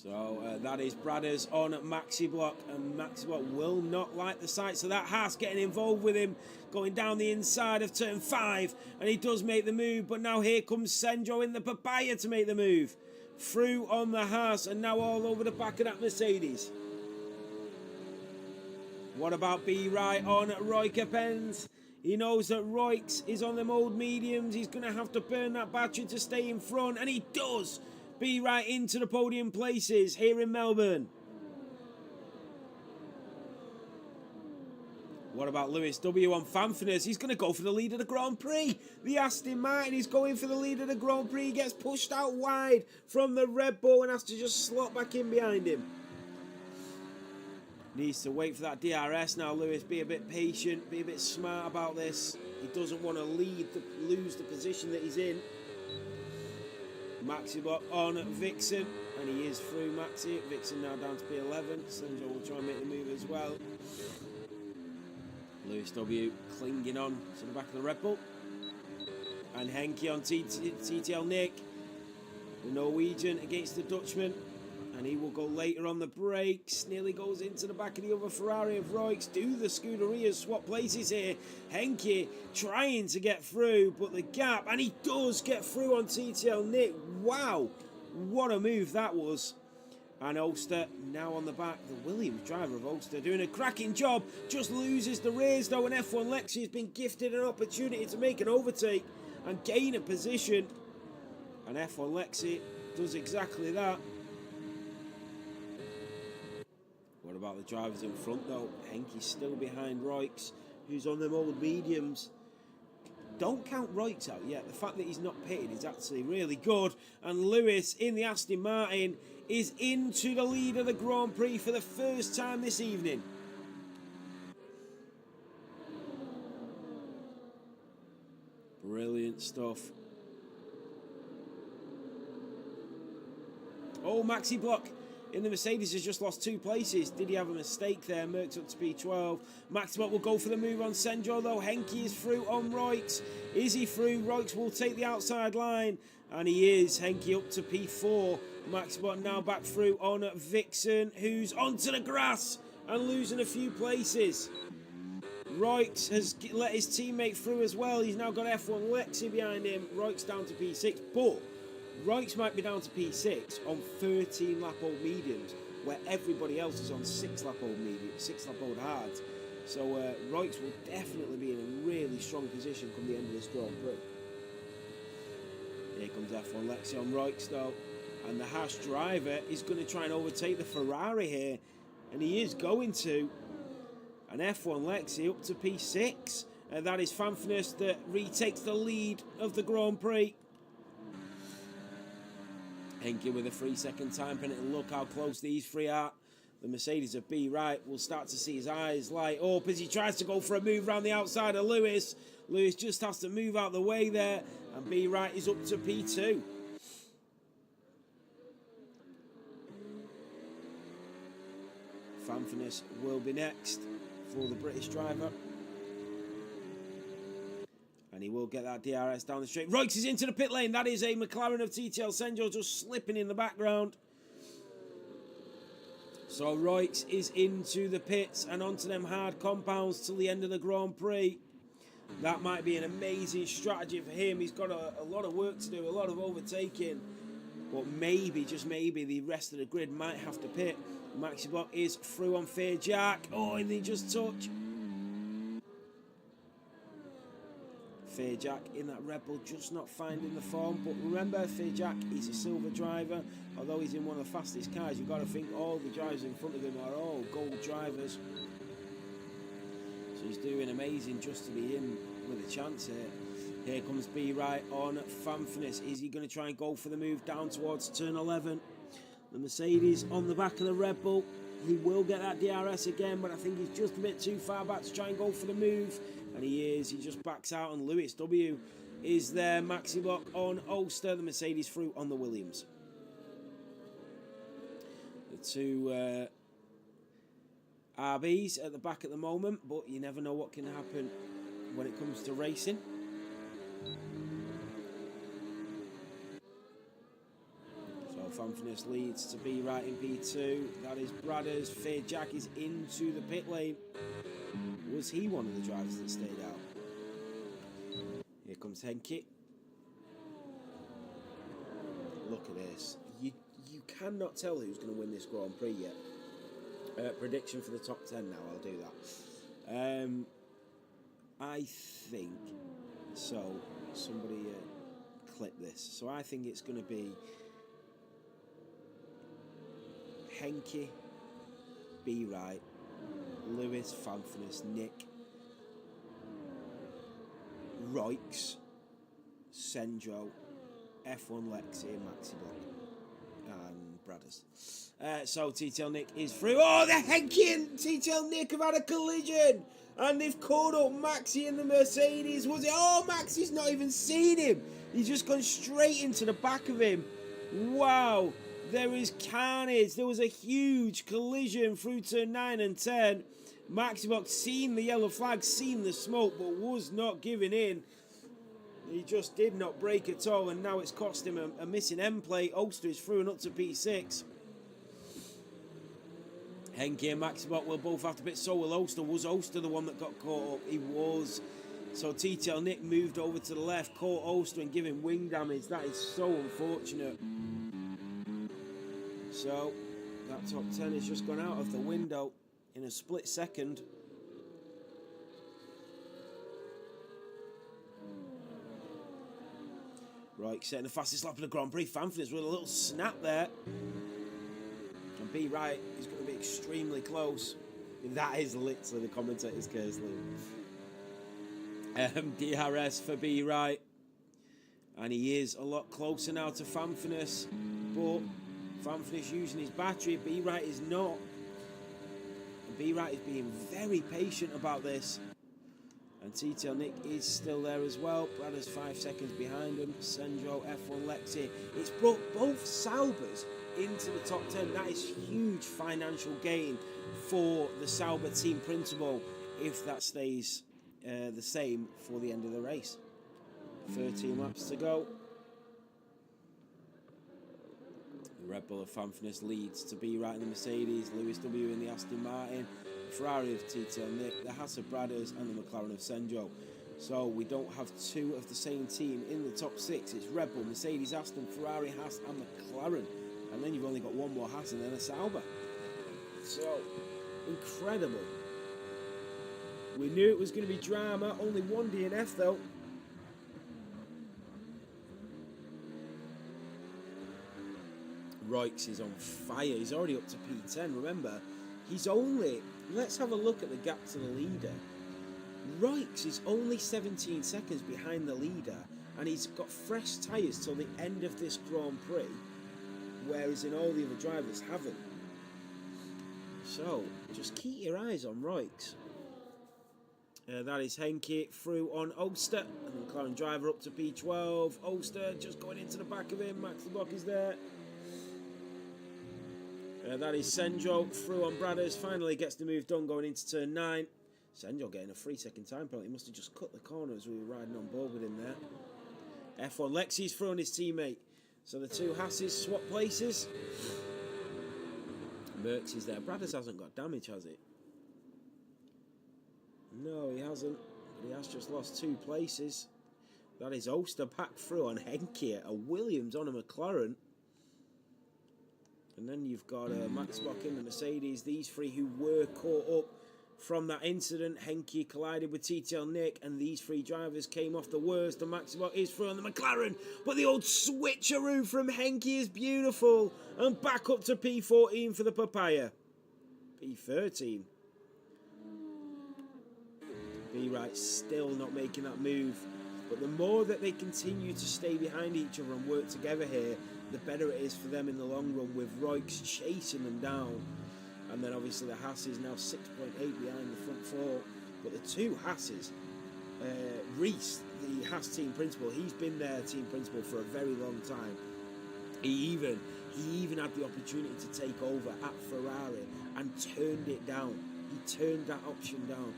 So that is Bradders on Maxi Block, and Maxi Block will not like the sight. So that Haas getting involved with him, going down the inside of turn 5, and he does make the move. But now here comes Senjo in the Papaya to make the move. Through on the Haas, and now all over the back of that Mercedes. What about B right on Royker Pens? He knows that Royks is on them old mediums. He's going to have to burn that battery to stay in front, and he does. Be right into the podium places here in Melbourne. What about Lewis W on Fanfiners? He's going to go for the lead of the Grand Prix. The Aston Martin is going for the lead of the Grand Prix. He gets pushed out wide from the Red Bull and has to just slot back in behind him. Needs to wait for that DRS now, Lewis. Be a bit patient, be a bit smart about this. He doesn't want to lose the position that he's in. Maxi Block on Vixen, and he is through Maxi. Vixen now down to P11. Senjo will try and make the move as well. Lewis W clinging on to the back of the Red Bull. And Henke on TTL Nick, the Norwegian against the Dutchman. And he will go later on the brakes. Nearly goes into the back of the other Ferrari of Royks. Do the Scuderias swap places here. Henke trying to get through, but the gap. And he does get through on TTL Nick. Wow, what a move that was. And Ulster now on the back. The Williams driver of Ulster doing a cracking job. Just loses the rears though. And F1 Lexi has been gifted an opportunity to make an overtake and gain a position. And F1 Lexi does exactly that. What about the drivers in front though? Henke's still behind Royks, who's on them old mediums. Don't count Royks out yet. The fact that he's not pitted is actually really good. And Lewis in the Aston Martin is into the lead of the Grand Prix for the first time this evening. Brilliant stuff. Oh, Maxi Block in the Mercedes has just lost 2 places. Did he have a mistake there? Merck's up to P12. Maxi Block will go for the move on Senjo though. Henke is through on Royks. Is he through? Royks will take the outside line. And he is. Henke up to P4. Maxi Block now back through on Vixen, who's onto the grass and losing a few places. Royks has let his teammate through as well. He's now got F1 Lexi behind him. Royks down to P6. But Royks might be down to P6 on 13 lap old mediums, where everybody else is on 6 lap old mediums, 6 lap old hards. So Royks will definitely be in a really strong position come the end of this Grand Prix. Here comes F1 Lexi on Royks though, and the Haas driver is going to try and overtake the Ferrari here, and he is going to. And F1 Lexi up to P6, and that is Fanfinus that retakes the lead of the Grand Prix. Henke with a 3-second time penalty. Look how close these 3 are. The Mercedes of B right will start to see his eyes light up as he tries to go for a move around the outside of Lewis. Lewis just has to move out the way there, and B right is up to P2. Fanfinus will be next for the British driver. And he will get that DRS down the straight. Royks is into the pit lane. That is a McLaren of TTL Senjo just slipping in the background. So Royks is into the pits and onto them hard compounds till the end of the Grand Prix. That might be an amazing strategy for him. He's got a lot of work to do, a lot of overtaking. But maybe, just maybe, the rest of the grid might have to pit. Maxi Block is through on Fair Jack. Oh, and they just touch. Fair Jack in that Red Bull just not finding the form, but remember Fair Jack is a silver driver. Although he's in one of the fastest cars, you've got to think all the drivers in front of him are all gold drivers. So he's doing amazing just to be in with a chance here. Here comes B right on Fanfinus. Is he going to try and go for the move down towards turn 11? The Mercedes on the back of the Red Bull. He will get that DRS again, but I think he's just a bit too far back to try and go for the move. And he is. He just backs out, and Lewis W is there. Maxi Block on Ulster. The Mercedes through on the Williams. The 2 RBs at the back at the moment, but you never know what can happen when it comes to racing. So Fanfitness leads to be right in P2. That is Bradders. Fair Jack is into the pit lane. Was he one of the drivers that stayed out? Here comes Henke. Look at this. You cannot tell who's going to win this Grand Prix yet. Prediction for the top 10 now. I'll do that. I think so. Somebody clip this. So I think it's going to be Henke, B Right, Lewis, Fanfitness, Nick, Roix, Senjo, F1 Lexi, Maxi Block, and Bradders. So TTL Nick is through. Oh, the Henke and TTL Nick have had a collision, and they've caught up Maxi in the Mercedes. Was it? Oh, Maxi's not even seen him. He's just gone straight into the back of him. Wow, there is carnage. There was a huge collision through turn 9 and 10. Maxi Block seen the yellow flag, seen the smoke, but was not giving in. He just did not brake at all, and now it's cost him a missing end plate. Ulster is through and up to P6. Henke and Maxi Block will both have to bit. So will Ulster. Was Ulster the one that got caught up? He was. So TTL Nick moved over to the left, caught Ulster and giving wing damage. That is so unfortunate. So that top 10 has just gone out of the window in a split second. Right, setting the fastest lap of the Grand Prix. Fanfitness with a little snap there. And B Right is going to be extremely close. That is literally the commentator's curse, DRS for B Right. And he is a lot closer now to Fanfitness. But Fanfitness using his battery. B Right is not. And B Right is being very patient about this. And TTL Nick is still there as well. Bradders 5 seconds behind him. Senjo, F1 Lexi. It's brought both Saubers into the top 10. That is huge financial gain for the Sauber team principal if that stays the same for the end of the race. 13 laps to go. The Red Bull of Fanfitness leads to B Right in the Mercedes. Lewis W in the Aston Martin. Ferrari of TTL Nick, the Haas of Bradders, and the McLaren of Senjo. So we don't have two of the same team in the top 6. It's Red Bull, Mercedes, Aston, Ferrari, Haas, and McLaren. And then you've only got one more Haas and then a Sauber. So, incredible. We knew it was going to be drama. Only one DNF though. Roix is on fire. He's already up to P10. Remember, he's only... Let's have a look at the gap to the leader. Roix is only 17 seconds behind the leader, and he's got fresh tyres till the end of this Grand Prix, whereas in all the other drivers haven't. So, just keep your eyes on Roix. That is Henke through on Ulster, and the McLaren driver up to P12. Ulster just going into the back of him. Maxi Block is there. That is Senjo through on Bradders. Finally gets the move done going into turn 9. Senjo getting a 3-second time penalty. He must have just cut the corner as we were riding on board with him there. F1 Lexi's through on his teammate. So the two Hasses swap places. Merckx is there. Bradders hasn't got damage, has it? No, he hasn't. But he has just lost 2 places. That is Ulster back through on Henke. A Williams on a McLaren. And then you've got Max Block in the Mercedes. These 3 who were caught up from that incident. Henke collided with TTL Nick, and these 3 drivers came off the worst. And Max Block is through on the McLaren. But the old switcheroo from Henke is beautiful. And back up to P14 for the Papaya. P13. B Right still not making that move. But the more that they continue to stay behind each other and work together here, the better it is for them in the long run, with Roix chasing them down. And then obviously the Haas is now 6.8 behind the front 4. But the 2 Hasses, Reese, the Haas team principal, he's been their team principal for a very long time. He even had the opportunity to take over at Ferrari and turned it down. He turned that option down.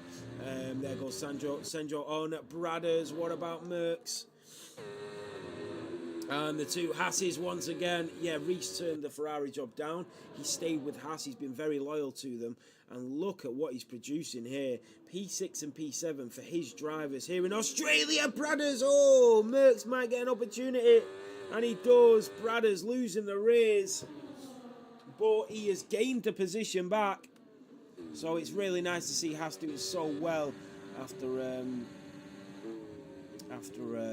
There goes Senjo on at Bradders. What about Merckx? And the two Hasses once again. Yeah, Reese turned the Ferrari job down. He stayed with Haas. He's been very loyal to them. And look at what he's producing here. P6 and P7 for his drivers here in Australia. Bradders, oh, Merckx might get an opportunity. And he does. Bradders losing the rears. But he has gained the position back. So it's really nice to see Haas doing so well after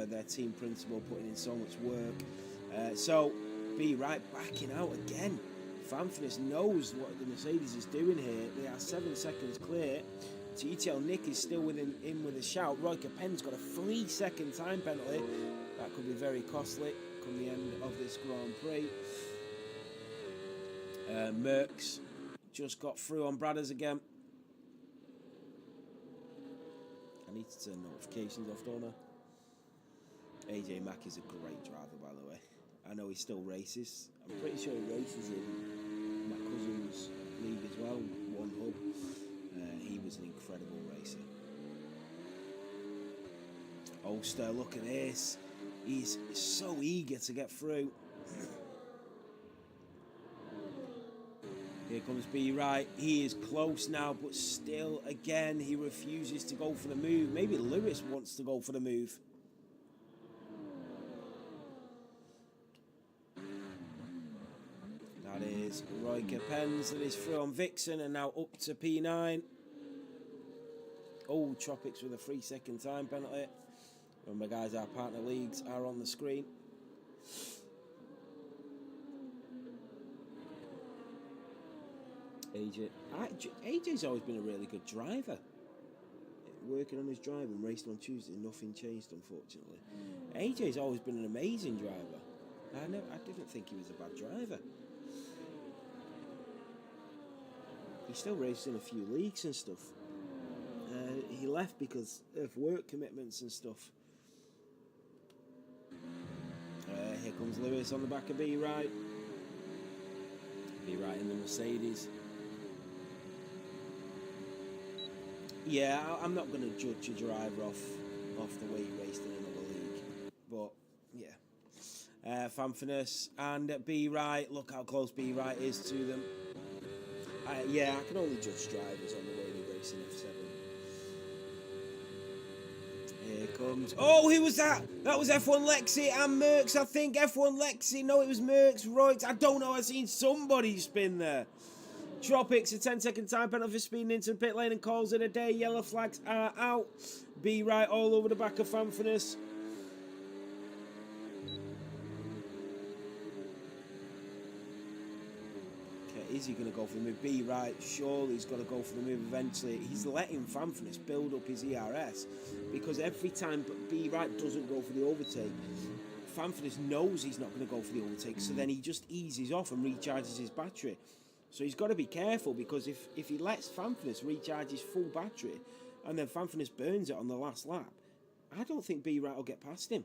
their team principal putting in so much work. So be right backing out again. Fanfitness knows what the Mercedes is doing here. They are 7 seconds clear. TTL Nick is still in with a shout. Roy Capen's got a 3-second time penalty. That could be very costly come the end of this Grand Prix. Merckx just got through on Bradders again. I need to turn notifications off, don't I? AJ Mack is a great driver, by the way. I know he still races. I'm pretty sure he races in my cousin's league as well, One Hub. He was an incredible racer. Ulster, look at this. He's so eager to get through. Here comes B Right. He is close now, but still, again, he refuses to go for the move. Maybe Lewis wants to go for the move. That is Roy Capens that is through on Vixen and now up to P9. Oh, Tropics with a 3-second time penalty. Remember, guys, our partner leagues are on the screen. AJ's always been a really good driver. Working on his driving, racing on Tuesday, nothing changed, unfortunately. AJ's always been an amazing driver. I didn't think he was a bad driver. He still races in a few leagues and stuff. He left because of work commitments and stuff. Here comes Lewis on the back of B Right. B Right in the Mercedes. Yeah, I'm not going to judge a driver off the way he raced in another league. But, yeah. Fanfiness and B Right. Look how close B Right is to them. Yeah, I can only judge drivers on the way they race in F7. Here comes... Oh, who was that? That was F1 Lexi and Merckx, I think. F1 Lexi. No, it was Merckx. Right. I don't know. I've seen somebody spin there. Tropics, a 10-second time penalty for speeding into the pit lane and calls it a day. Yellow flags are out. B Right all over the back of Fanfiness. Okay, is he going to go for the move? B Right, surely he's got to go for the move eventually. He's letting Fanfiness build up his ERS because every time B Right doesn't go for the overtake, Fanfiness knows he's not going to go for the overtake, so then he just eases off and recharges his battery. So he's got to be careful because if he lets Fanfiness recharge his full battery and then Fanfiness burns it on the last lap, I don't think B Right will get past him.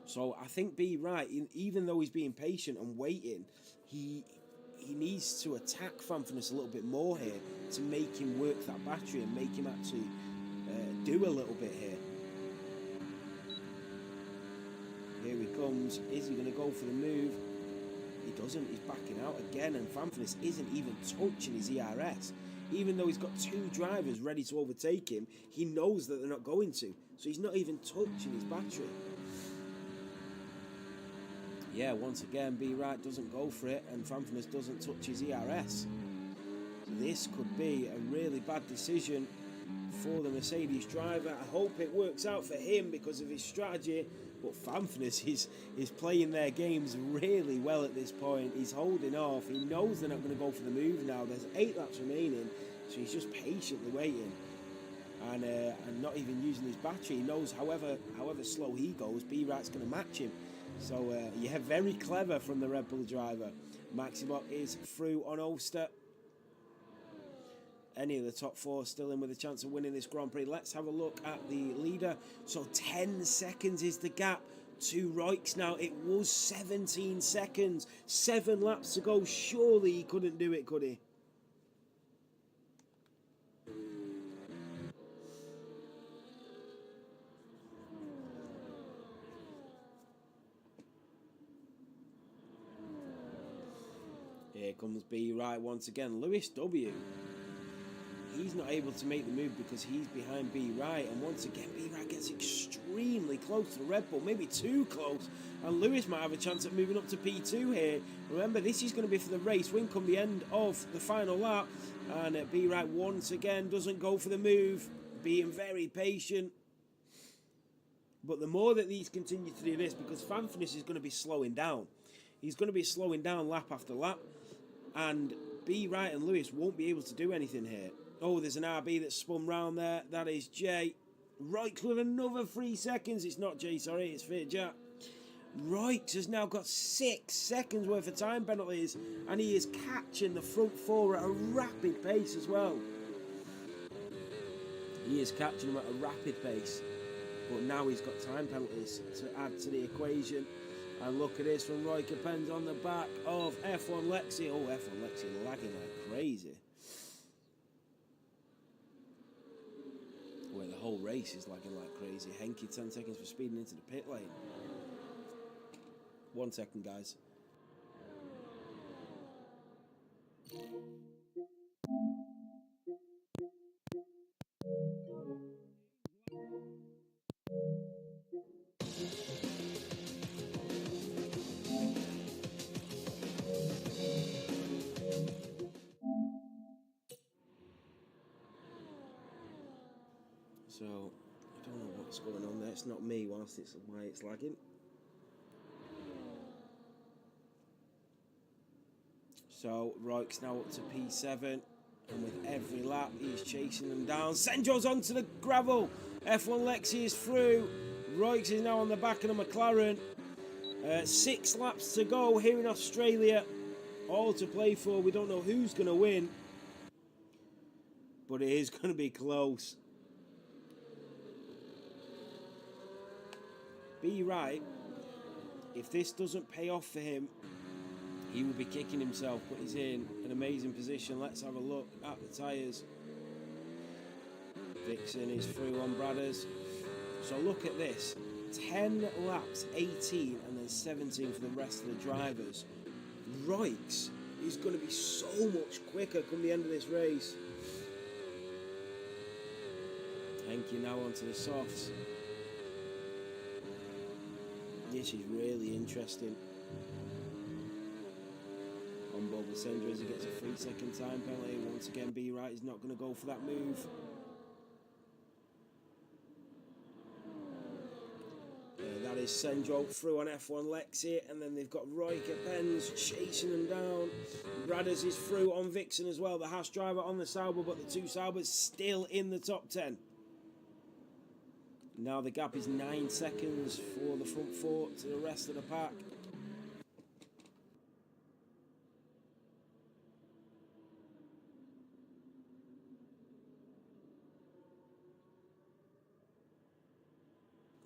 So I think B Right, even though he's being patient and waiting, he needs to attack Fanfiness a little bit more here to make him work that battery and make him actually do a little bit here. Here he comes. Is he going to go for the move? He doesn't. He's backing out again, and Fanfiness isn't even touching his ERS. Even though he's got two drivers ready to overtake him, he knows that they're not going to. So he's not even touching his battery. Yeah, once again, B Right doesn't go for it, and Fanfiness doesn't touch his ERS. So this could be a really bad decision for the Mercedes driver. I hope it works out for him because of his strategy. But Fanfiness is playing their games really well at this point. He's holding off. He knows they're not going to go for the move now. There's 8 laps remaining, so he's just patiently waiting and not even using his battery. He knows however slow he goes, B Right's going to match him. So yeah, very clever from the Red Bull driver. Maximot is through on Ulster. Any of the top 4 still in with a chance of winning this Grand Prix. Let's have a look at the leader. So 10 seconds is the gap to Roix now. It was 17 seconds. 7 laps to go. Surely he couldn't do it, could he? Here comes B Right once again. Lewis W. He's not able to make the move because he's behind B Right, and once again B Right gets extremely close to the Red Bull, maybe too close, and Lewis might have a chance at moving up to P2 here. Remember, this is going to be for the race win come the end of the final lap, and B Right once again doesn't go for the move, being very patient. But the more that these continue to do this, because Fanfitness is going to be slowing down, he's going to be slowing down lap after lap, and B Right and Lewis won't be able to do anything here. Oh, there's an RB that's spun round there. That is Jay. Roix with another 3 seconds. It's not Jay, sorry, it's Fit Jack. Roix has now got 6 seconds worth of time penalties, and he is catching the front four at a rapid pace as well. He is catching them at a rapid pace, but now he's got time penalties to add to the equation. And look at this from Roy Capens on the back of F1 Lexi. Oh, F1 Lexi lagging like crazy. Where the whole race is lagging like crazy. Henke 10 seconds for speeding into the pit lane. 1 second, guys. So, I don't know what's going on there. It's not me whilst it's why it's lagging. So, Roix now up to P7. And with every lap, he's chasing them down. Senjo's onto the gravel. F1 Lexi is through. Roix is now on the back of the McLaren. 6 laps to go here in Australia. All to play for. We don't know who's going to win. But it is going to be close. Be right. If this doesn't pay off for him, he will be kicking himself, but he's in an amazing position. Let's have a look at the tyres. Vixen is through on Bradders. So look at this. 10 laps, 18 and then 17 for the rest of the drivers. Roix is going to be so much quicker come the end of this race. Henke now onto the softs. This is really interesting. On board with Sendra as he gets a 3-second time penalty. Once again, B Right is not going to go for that move. That is Sendro through on F1 Lexi, and then they've got Roy Capens chasing them down. Bradders is through on Vixen as well, the Haas driver on the Sauber, but the 2 Saubers still in the top 10. Now the gap is 9 seconds for the front 4 to the rest of the pack.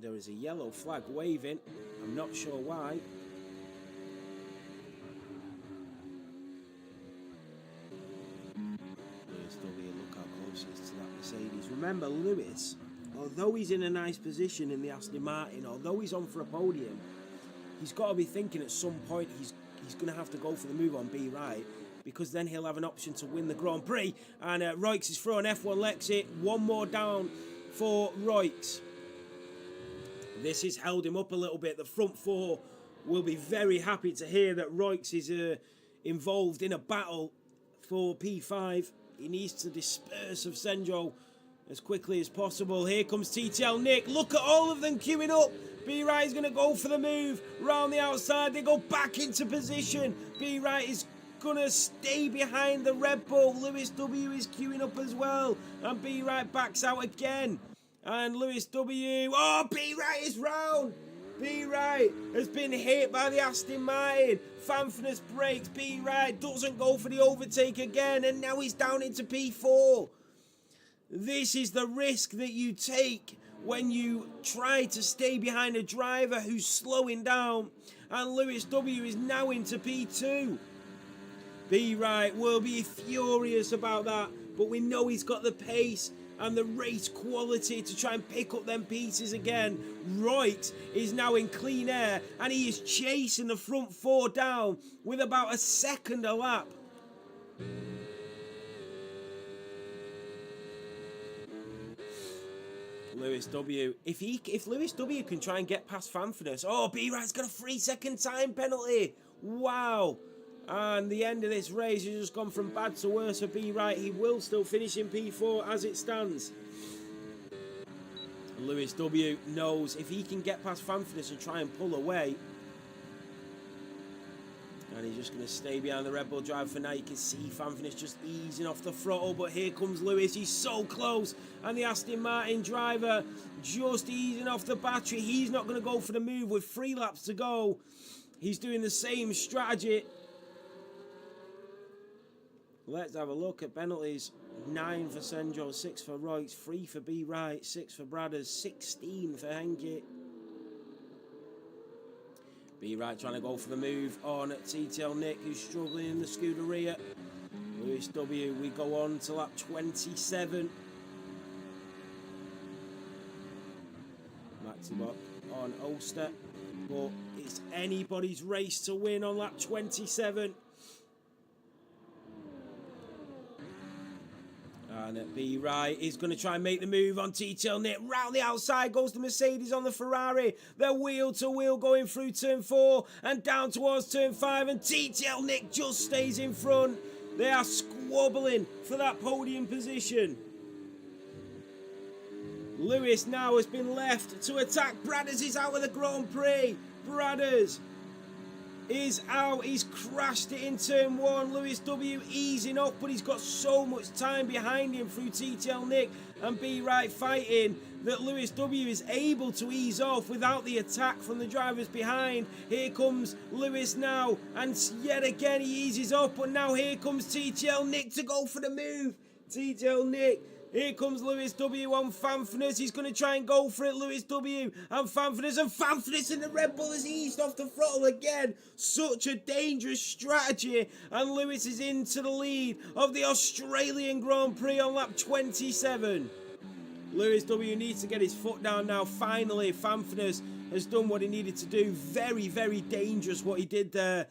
There is a yellow flag waving. I'm not sure why. Lewis W, look how close he is to that Mercedes. Remember, Lewis, although he's in a nice position in the Aston Martin, although he's on for a podium, he's got to be thinking at some point he's going to have to go for the move on B Right, because then he'll have an option to win the Grand Prix. And Roix is through on F1 Lexi. One more down for Roix. This has held him up a little bit. The front 4 will be very happy to hear that Roix is involved in a battle for P5. He needs to disperse of Senjo as quickly as possible. Here comes TTL Nick. Look at all of them queuing up. B Right is going to go for the move round the outside. They go back into position. B Right is going to stay behind the Red Bull. Lewis W is queuing up as well. And B Right backs out again. And Lewis W. Oh, B Right is round. B Right has been hit by the Aston Martin. Fanfitness brakes. B Right doesn't go for the overtake again. And now he's down into P4. This is the risk that you take when you try to stay behind a driver who's slowing down. And Lewis W is now into P2. B Right will be furious about that. But we know he's got the pace. and the race quality to try and pick up them pieces again. Roix is now in clean air, and he is chasing the front four down with about a second a lap. Lewis W. If Lewis W can try and get past Fanfurness, oh, B-Right's got a 3-second time penalty. Wow. And the end of this race has just gone from bad to worse for B-Right. He will still finish in P4 as it stands. Lewis W knows if he can get past Fanfurness and try and pull away, and he's just going to stay behind the Red Bull driver for now. You can see Fanfurness just easing off the throttle, but here comes Lewis. He's so close, and the Aston Martin driver just easing off the battery. He's not going to go for the move with 3 laps to go. He's doing the same strategy. Let's have a look at penalties. 9 for Senjo, 6 for Roix, 3 for B-Right, 6 for Bradders, 16 for Henke. B-Right trying to go for the move on TTL Nick, who's struggling in the Scuderia. Lewis W, we go on to lap 27. Maxibot on Ulster, but it's anybody's race to win on lap 27. And B-Right is going to try and make the move on TTL Nick. Round the outside goes the Mercedes on the Ferrari. They're wheel to wheel going through turn 4 and down towards turn 5. And TTL Nick just stays in front. They are squabbling for that podium position. Lewis now has been left to attack. Bradders is out of the Grand Prix. Bradders is out. He's crashed it in turn 1. Lewis W easing off, but he's got so much time behind him through TTL Nick and B-Right fighting that Lewis W is able to ease off without the attack from the drivers behind. Here comes Lewis now, and yet again he eases off, but now here comes TTL Nick to go for the move. TTL Nick. Here comes Lewis W on Fanfurness. He's going to try and go for it. Lewis W and Fanfurness and the Red Bull has eased off the throttle again. Such a dangerous strategy. And Lewis is into the lead of the Australian Grand Prix on lap 27. Lewis W needs to get his foot down now. Finally, Fanfurness has done what he needed to do. Very, very dangerous what he did there.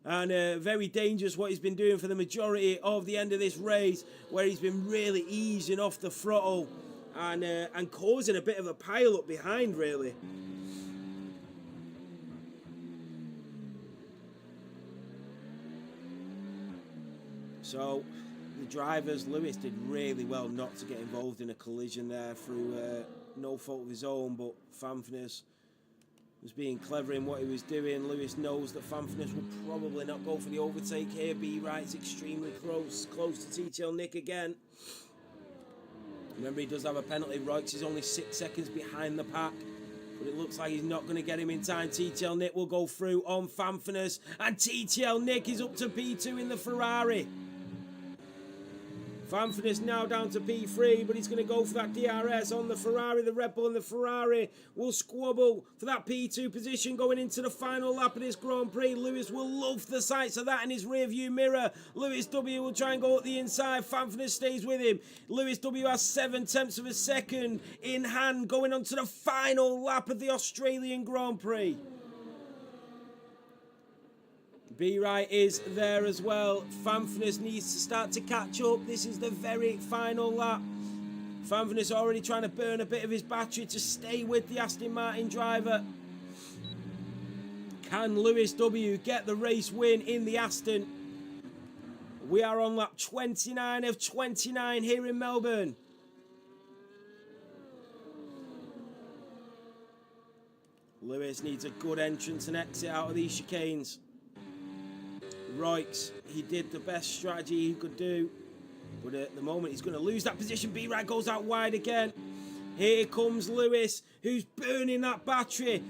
And very dangerous what he's been doing for the majority of the end of this race, where he's been really easing off the throttle and causing a bit of a pile up behind, really. So the drivers, Lewis did really well not to get involved in a collision there through no fault of his own, but Fanfurness was being clever in what he was doing. Lewis knows that Fanfurness will probably not go for the overtake here. B-Right's extremely close to TTL Nick again. Remember, he does have a penalty. Roix is only 6 seconds behind the pack, but it looks like he's not going to get him in time. TTL Nick will go through on Fanfurness, and TTL Nick is up to P2 in the Ferrari. Fanfurness now down to P3, but he's going to go for that DRS on the Ferrari. The Red Bull and the Ferrari will squabble for that P2 position going into the final lap of this Grand Prix. Lewis will love the sights of that in his rear view mirror. Lewis W will try and go at the inside. Fanfurness stays with him. Lewis W has 7/10 of a second in hand going on to the final lap of the Australian Grand Prix. B-Right is there as well. Fanfurness needs to start to catch up. This is the very final lap. Fanfurness already trying to burn a bit of his battery to stay with the Aston Martin driver. Can Lewis W get the race win in the Aston? We are on lap 29 of 29 here in Melbourne. Lewis needs a good entrance and exit out of these chicanes. Roix, he did the best strategy he could do, but at the moment he's going to lose that position. B-Right goes out wide again. Here comes Lewis, who's burning that battery.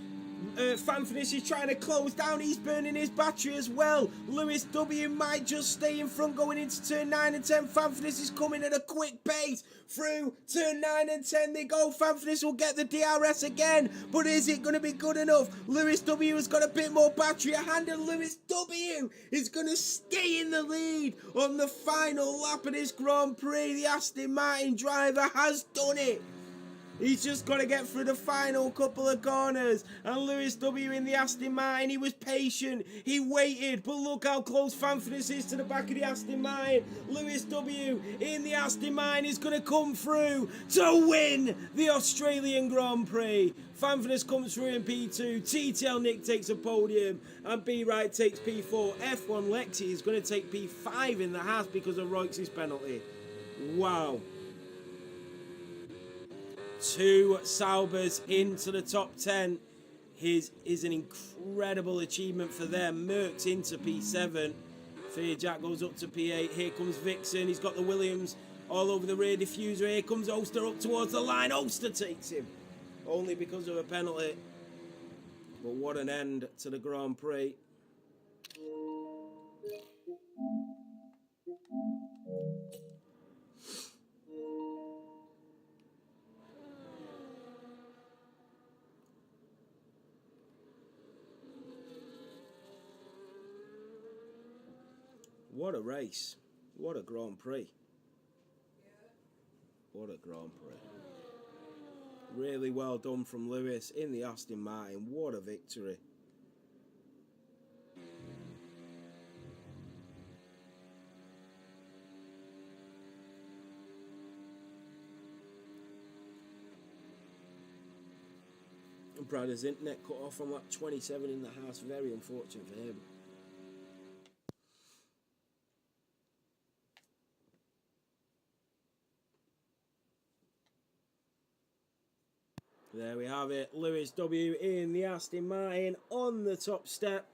Fanfinis is trying to close down. He's burning his battery as well. Lewis W might just stay in front going into turn 9 and 10. Fanfinis is coming at a quick pace through turn 9 and 10. They go. Fanfinis will get the DRS again. But is it going to be good enough? Lewis W has got a bit more battery at hand. And Lewis W is going to stay in the lead on the final lap of this Grand Prix. The Aston Martin driver has done it. He's just got to get through the final couple of corners. And Lewis W in the Aston Martin, he was patient. He waited. But look how close Fanfinis is to the back of the Aston Martin. Lewis W in the Aston Martin is going to come through to win the Australian Grand Prix. Fanfinis comes through in P2. TTL Nick takes a podium. And B Wright takes P4. F1 Lexi is going to take P5 in the Haas because of Roix's penalty. Wow. 2 Saubers into the top 10 is an incredible achievement for them. Merckx into P7. Fear Jack goes up to P8. Here comes Vixen. He's got the Williams all over the rear diffuser. Here comes Oster up towards the line. Oster takes him. Only because of a penalty. But what an end to the Grand Prix. What a race. What a Grand Prix. What a Grand Prix. Really well done from Lewis in the Aston Martin. What a victory. Brad's internet cut off on lap 27 in the house. Very unfortunate for him. There we have it. Lewis W in the Aston Martin on the top step.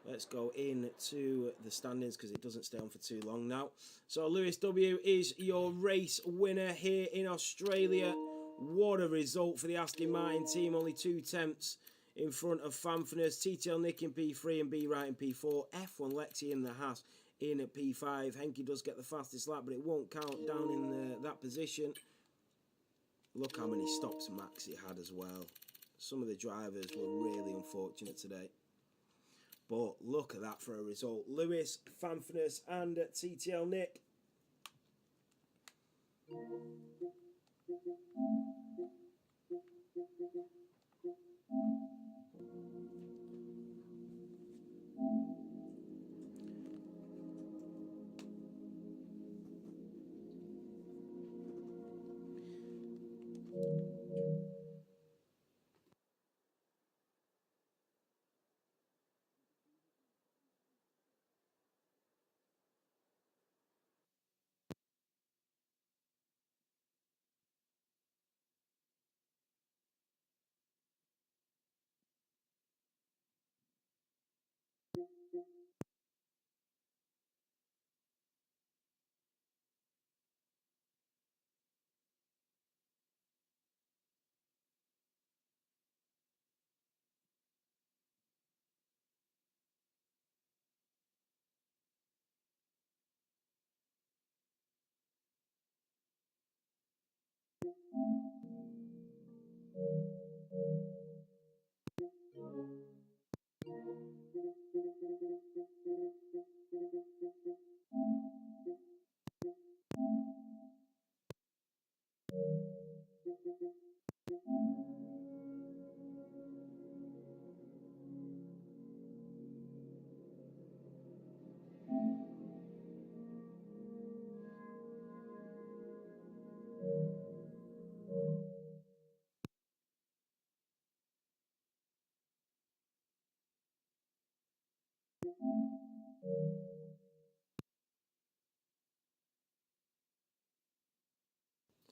Let's go into the standings because it doesn't stay on for too long now. So Lewis W is your race winner here in Australia. What a result for the Aston Martin team. Only 2 tenths in front of Fanfinis. TTL Nick in P3 and B Wright in P4. F1 Lexi in the Haas in at P5. Henke does get the fastest lap, but it won't count down in that position. Look how many stops Maxi had as well. Some of the drivers were really unfortunate today. But look at that for a result. Lewis, Fanfinis and TTL Nick.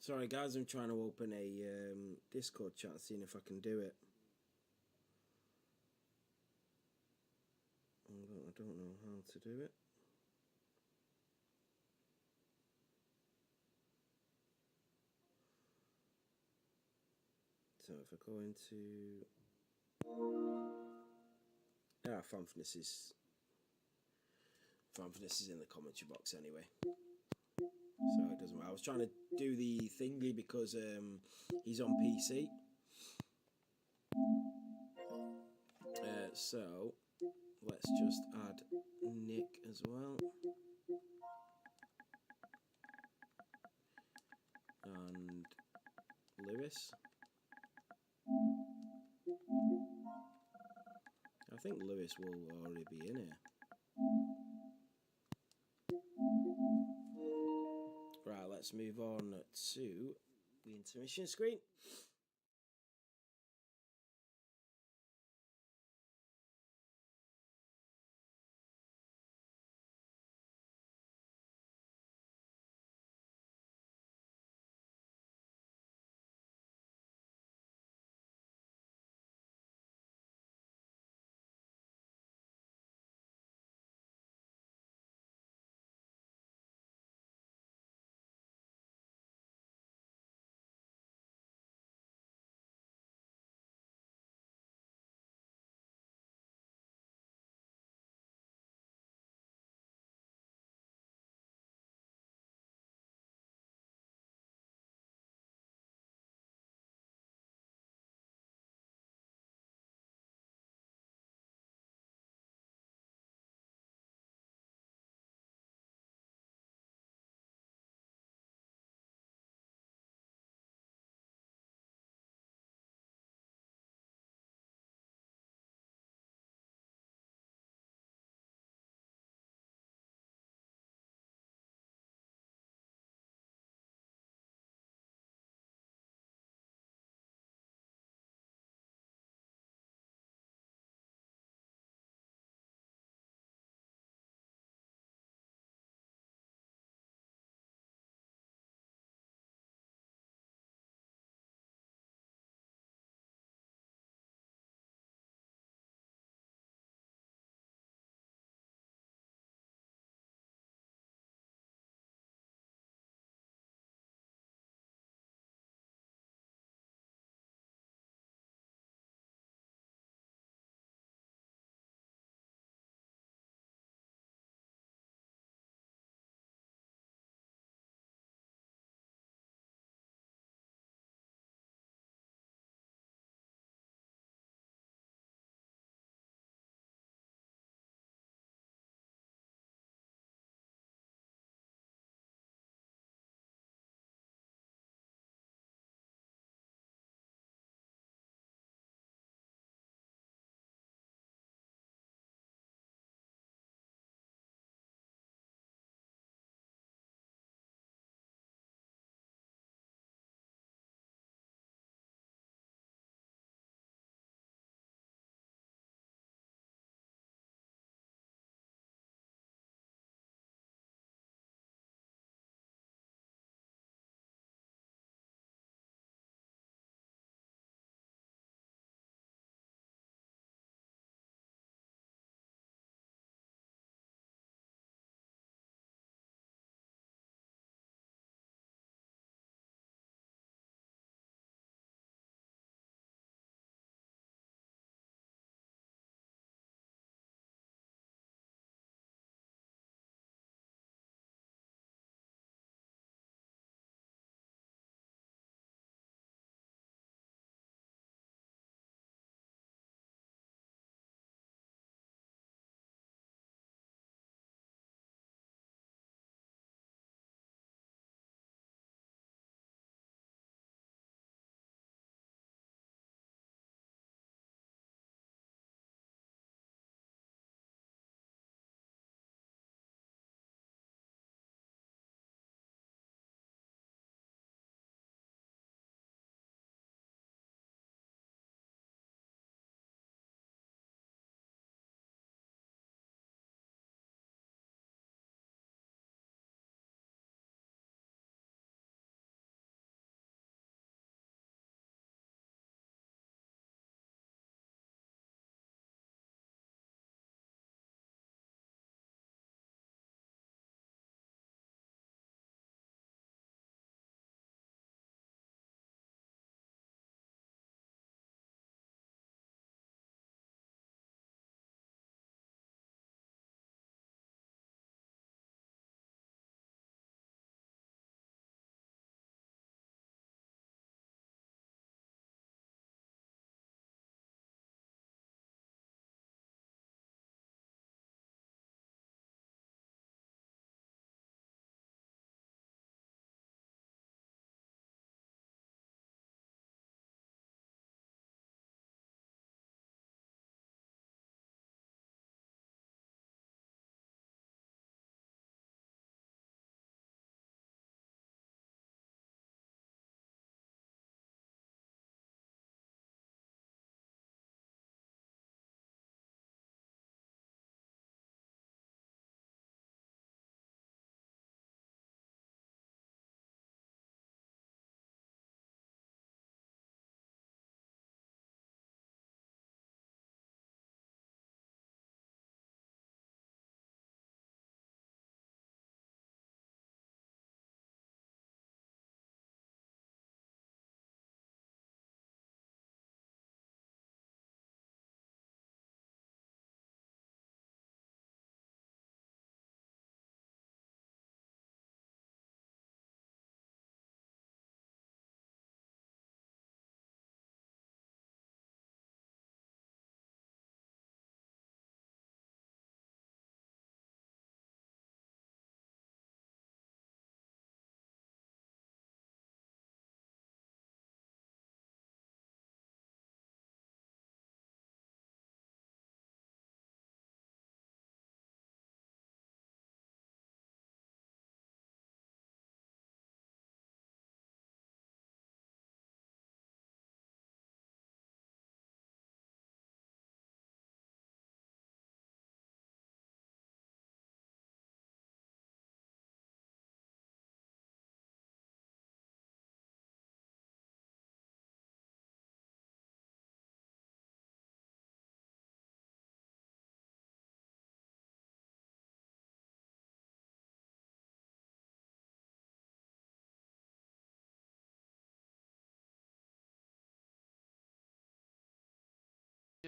Sorry guys, I'm trying to open a Discord chat, seeing if I can do it. I don't know how to do it. So if I go into Fanfness is in the commentary box anyway, so it doesn't matter. I was trying to do the thingy because he's on PC. So let's just add Nick as well. And Lewis. I think Lewis will already be in here. Right, let's move on to the intermission screen.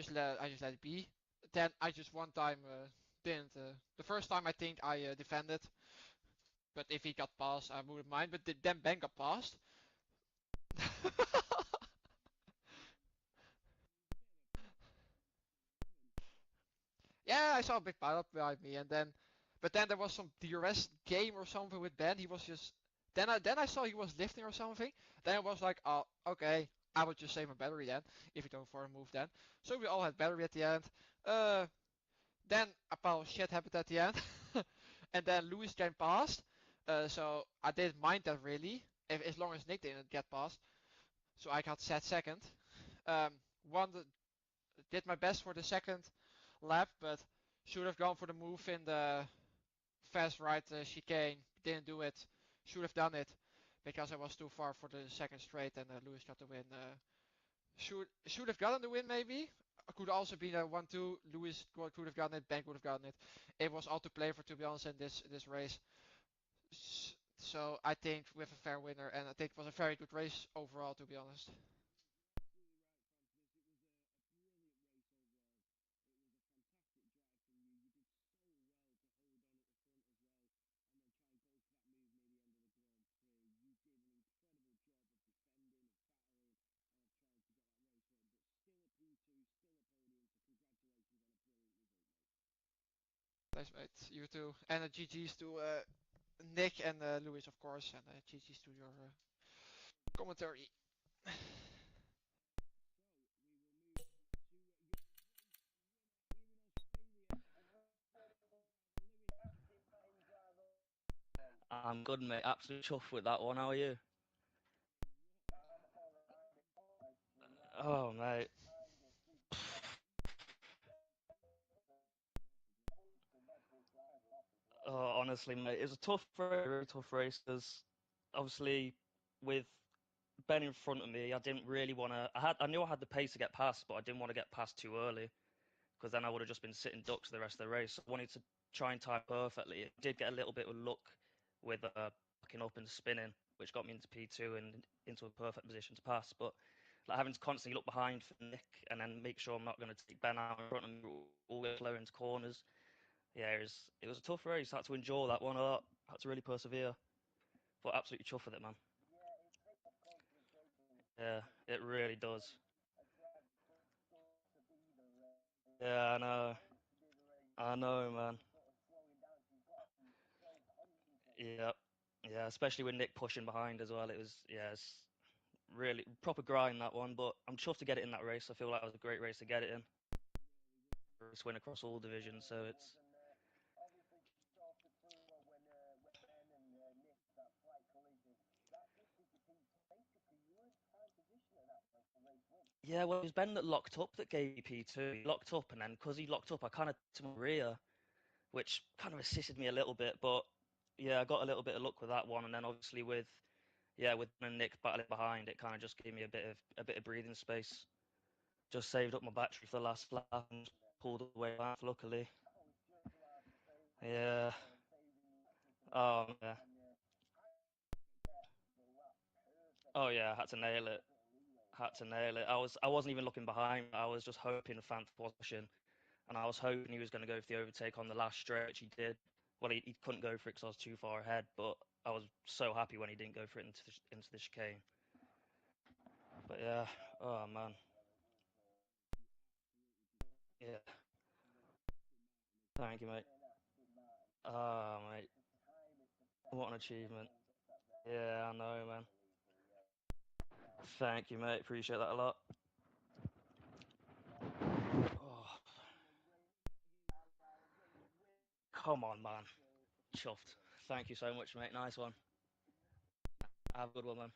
I just let it be. Then I just one time didn't. The first time I think I defended, but if he got passed, I wouldn't mind. But then Ben got passed. Yeah, I saw a big pile up behind me, and then, but then there was some DRS game or something with Ben. He was just. Then I saw he was lifting or something. Then I was like, oh, okay. I would just save my battery then, if you don't for a move then. So we all had battery at the end. Uh, then a pile of shit happened at the end, and then Lewis came past. So I didn't mind that really, if, as long as Nick didn't get past. So I got set second. One did my best for the second lap, but should have gone for the move in the fast right chicane. Didn't do it. Should have done it because I was too far for the second straight, and Lewis got the win. Should have gotten the win maybe. Could also be a 1-2. Lewis could have gotten it. Ben would have gotten it. It was all to play for, to be honest, in this race. So I think with a fair winner, and I think it was a very good race overall, to be honest. Thanks, mate. You too. And GG's to Nick and Lewis, of course, and GG's to your commentary. I'm good, mate. Absolutely chuffed with that one. How are you? Oh, mate. Oh, honestly, mate, it was a tough, very tough race because obviously with Ben in front of me, I didn't really want to. I knew I had the pace to get past, but I didn't want to get past too early because then I would have just been sitting ducks the rest of the race. So I wanted to try and time perfectly. It did get a little bit of luck with backing up and spinning, which got me into P2 and into a perfect position to pass. But like having to constantly look behind for Nick and then make sure I'm not going to take Ben out in front of me all the way slow into corners. Yeah, it was a tough race. I had to endure that one a lot. I had to really persevere. But absolutely chuffed with it, man. Yeah, it really does. Yeah, I know. I know, man. Yeah, yeah, especially with Nick pushing behind as well. It was, yeah, it's really proper grind that one. But I'm chuffed to get it in that race. I feel like it was a great race to get it in. Race win across all divisions, so it's yeah. Well, it was Ben that locked up that gave me P2. He locked up, and then because he locked up, I kind of to my rear, which kind of assisted me a little bit. But yeah, I got a little bit of luck with that one, and then obviously with yeah, with Nick battling behind, it kind of just gave me a bit of breathing space. Just saved up my battery for the last lap and pulled away back. Luckily, yeah. Oh yeah. Oh yeah. Had to nail it. Had to nail it. I wasn't even looking behind. I was just hoping Fant was pushing, and I was hoping he was going to go for the overtake on the last straight, which he did. Well, he couldn't go for it because I was too far ahead, but I was so happy when he didn't go for it into the chicane. But yeah, oh man, yeah. Thank you, mate. Oh, mate, what an achievement. Yeah, I know, man. Thank you, mate. Appreciate that a lot. Oh, come on, man. Chuffed. Thank you so much, mate. Nice one. Have a good one, man.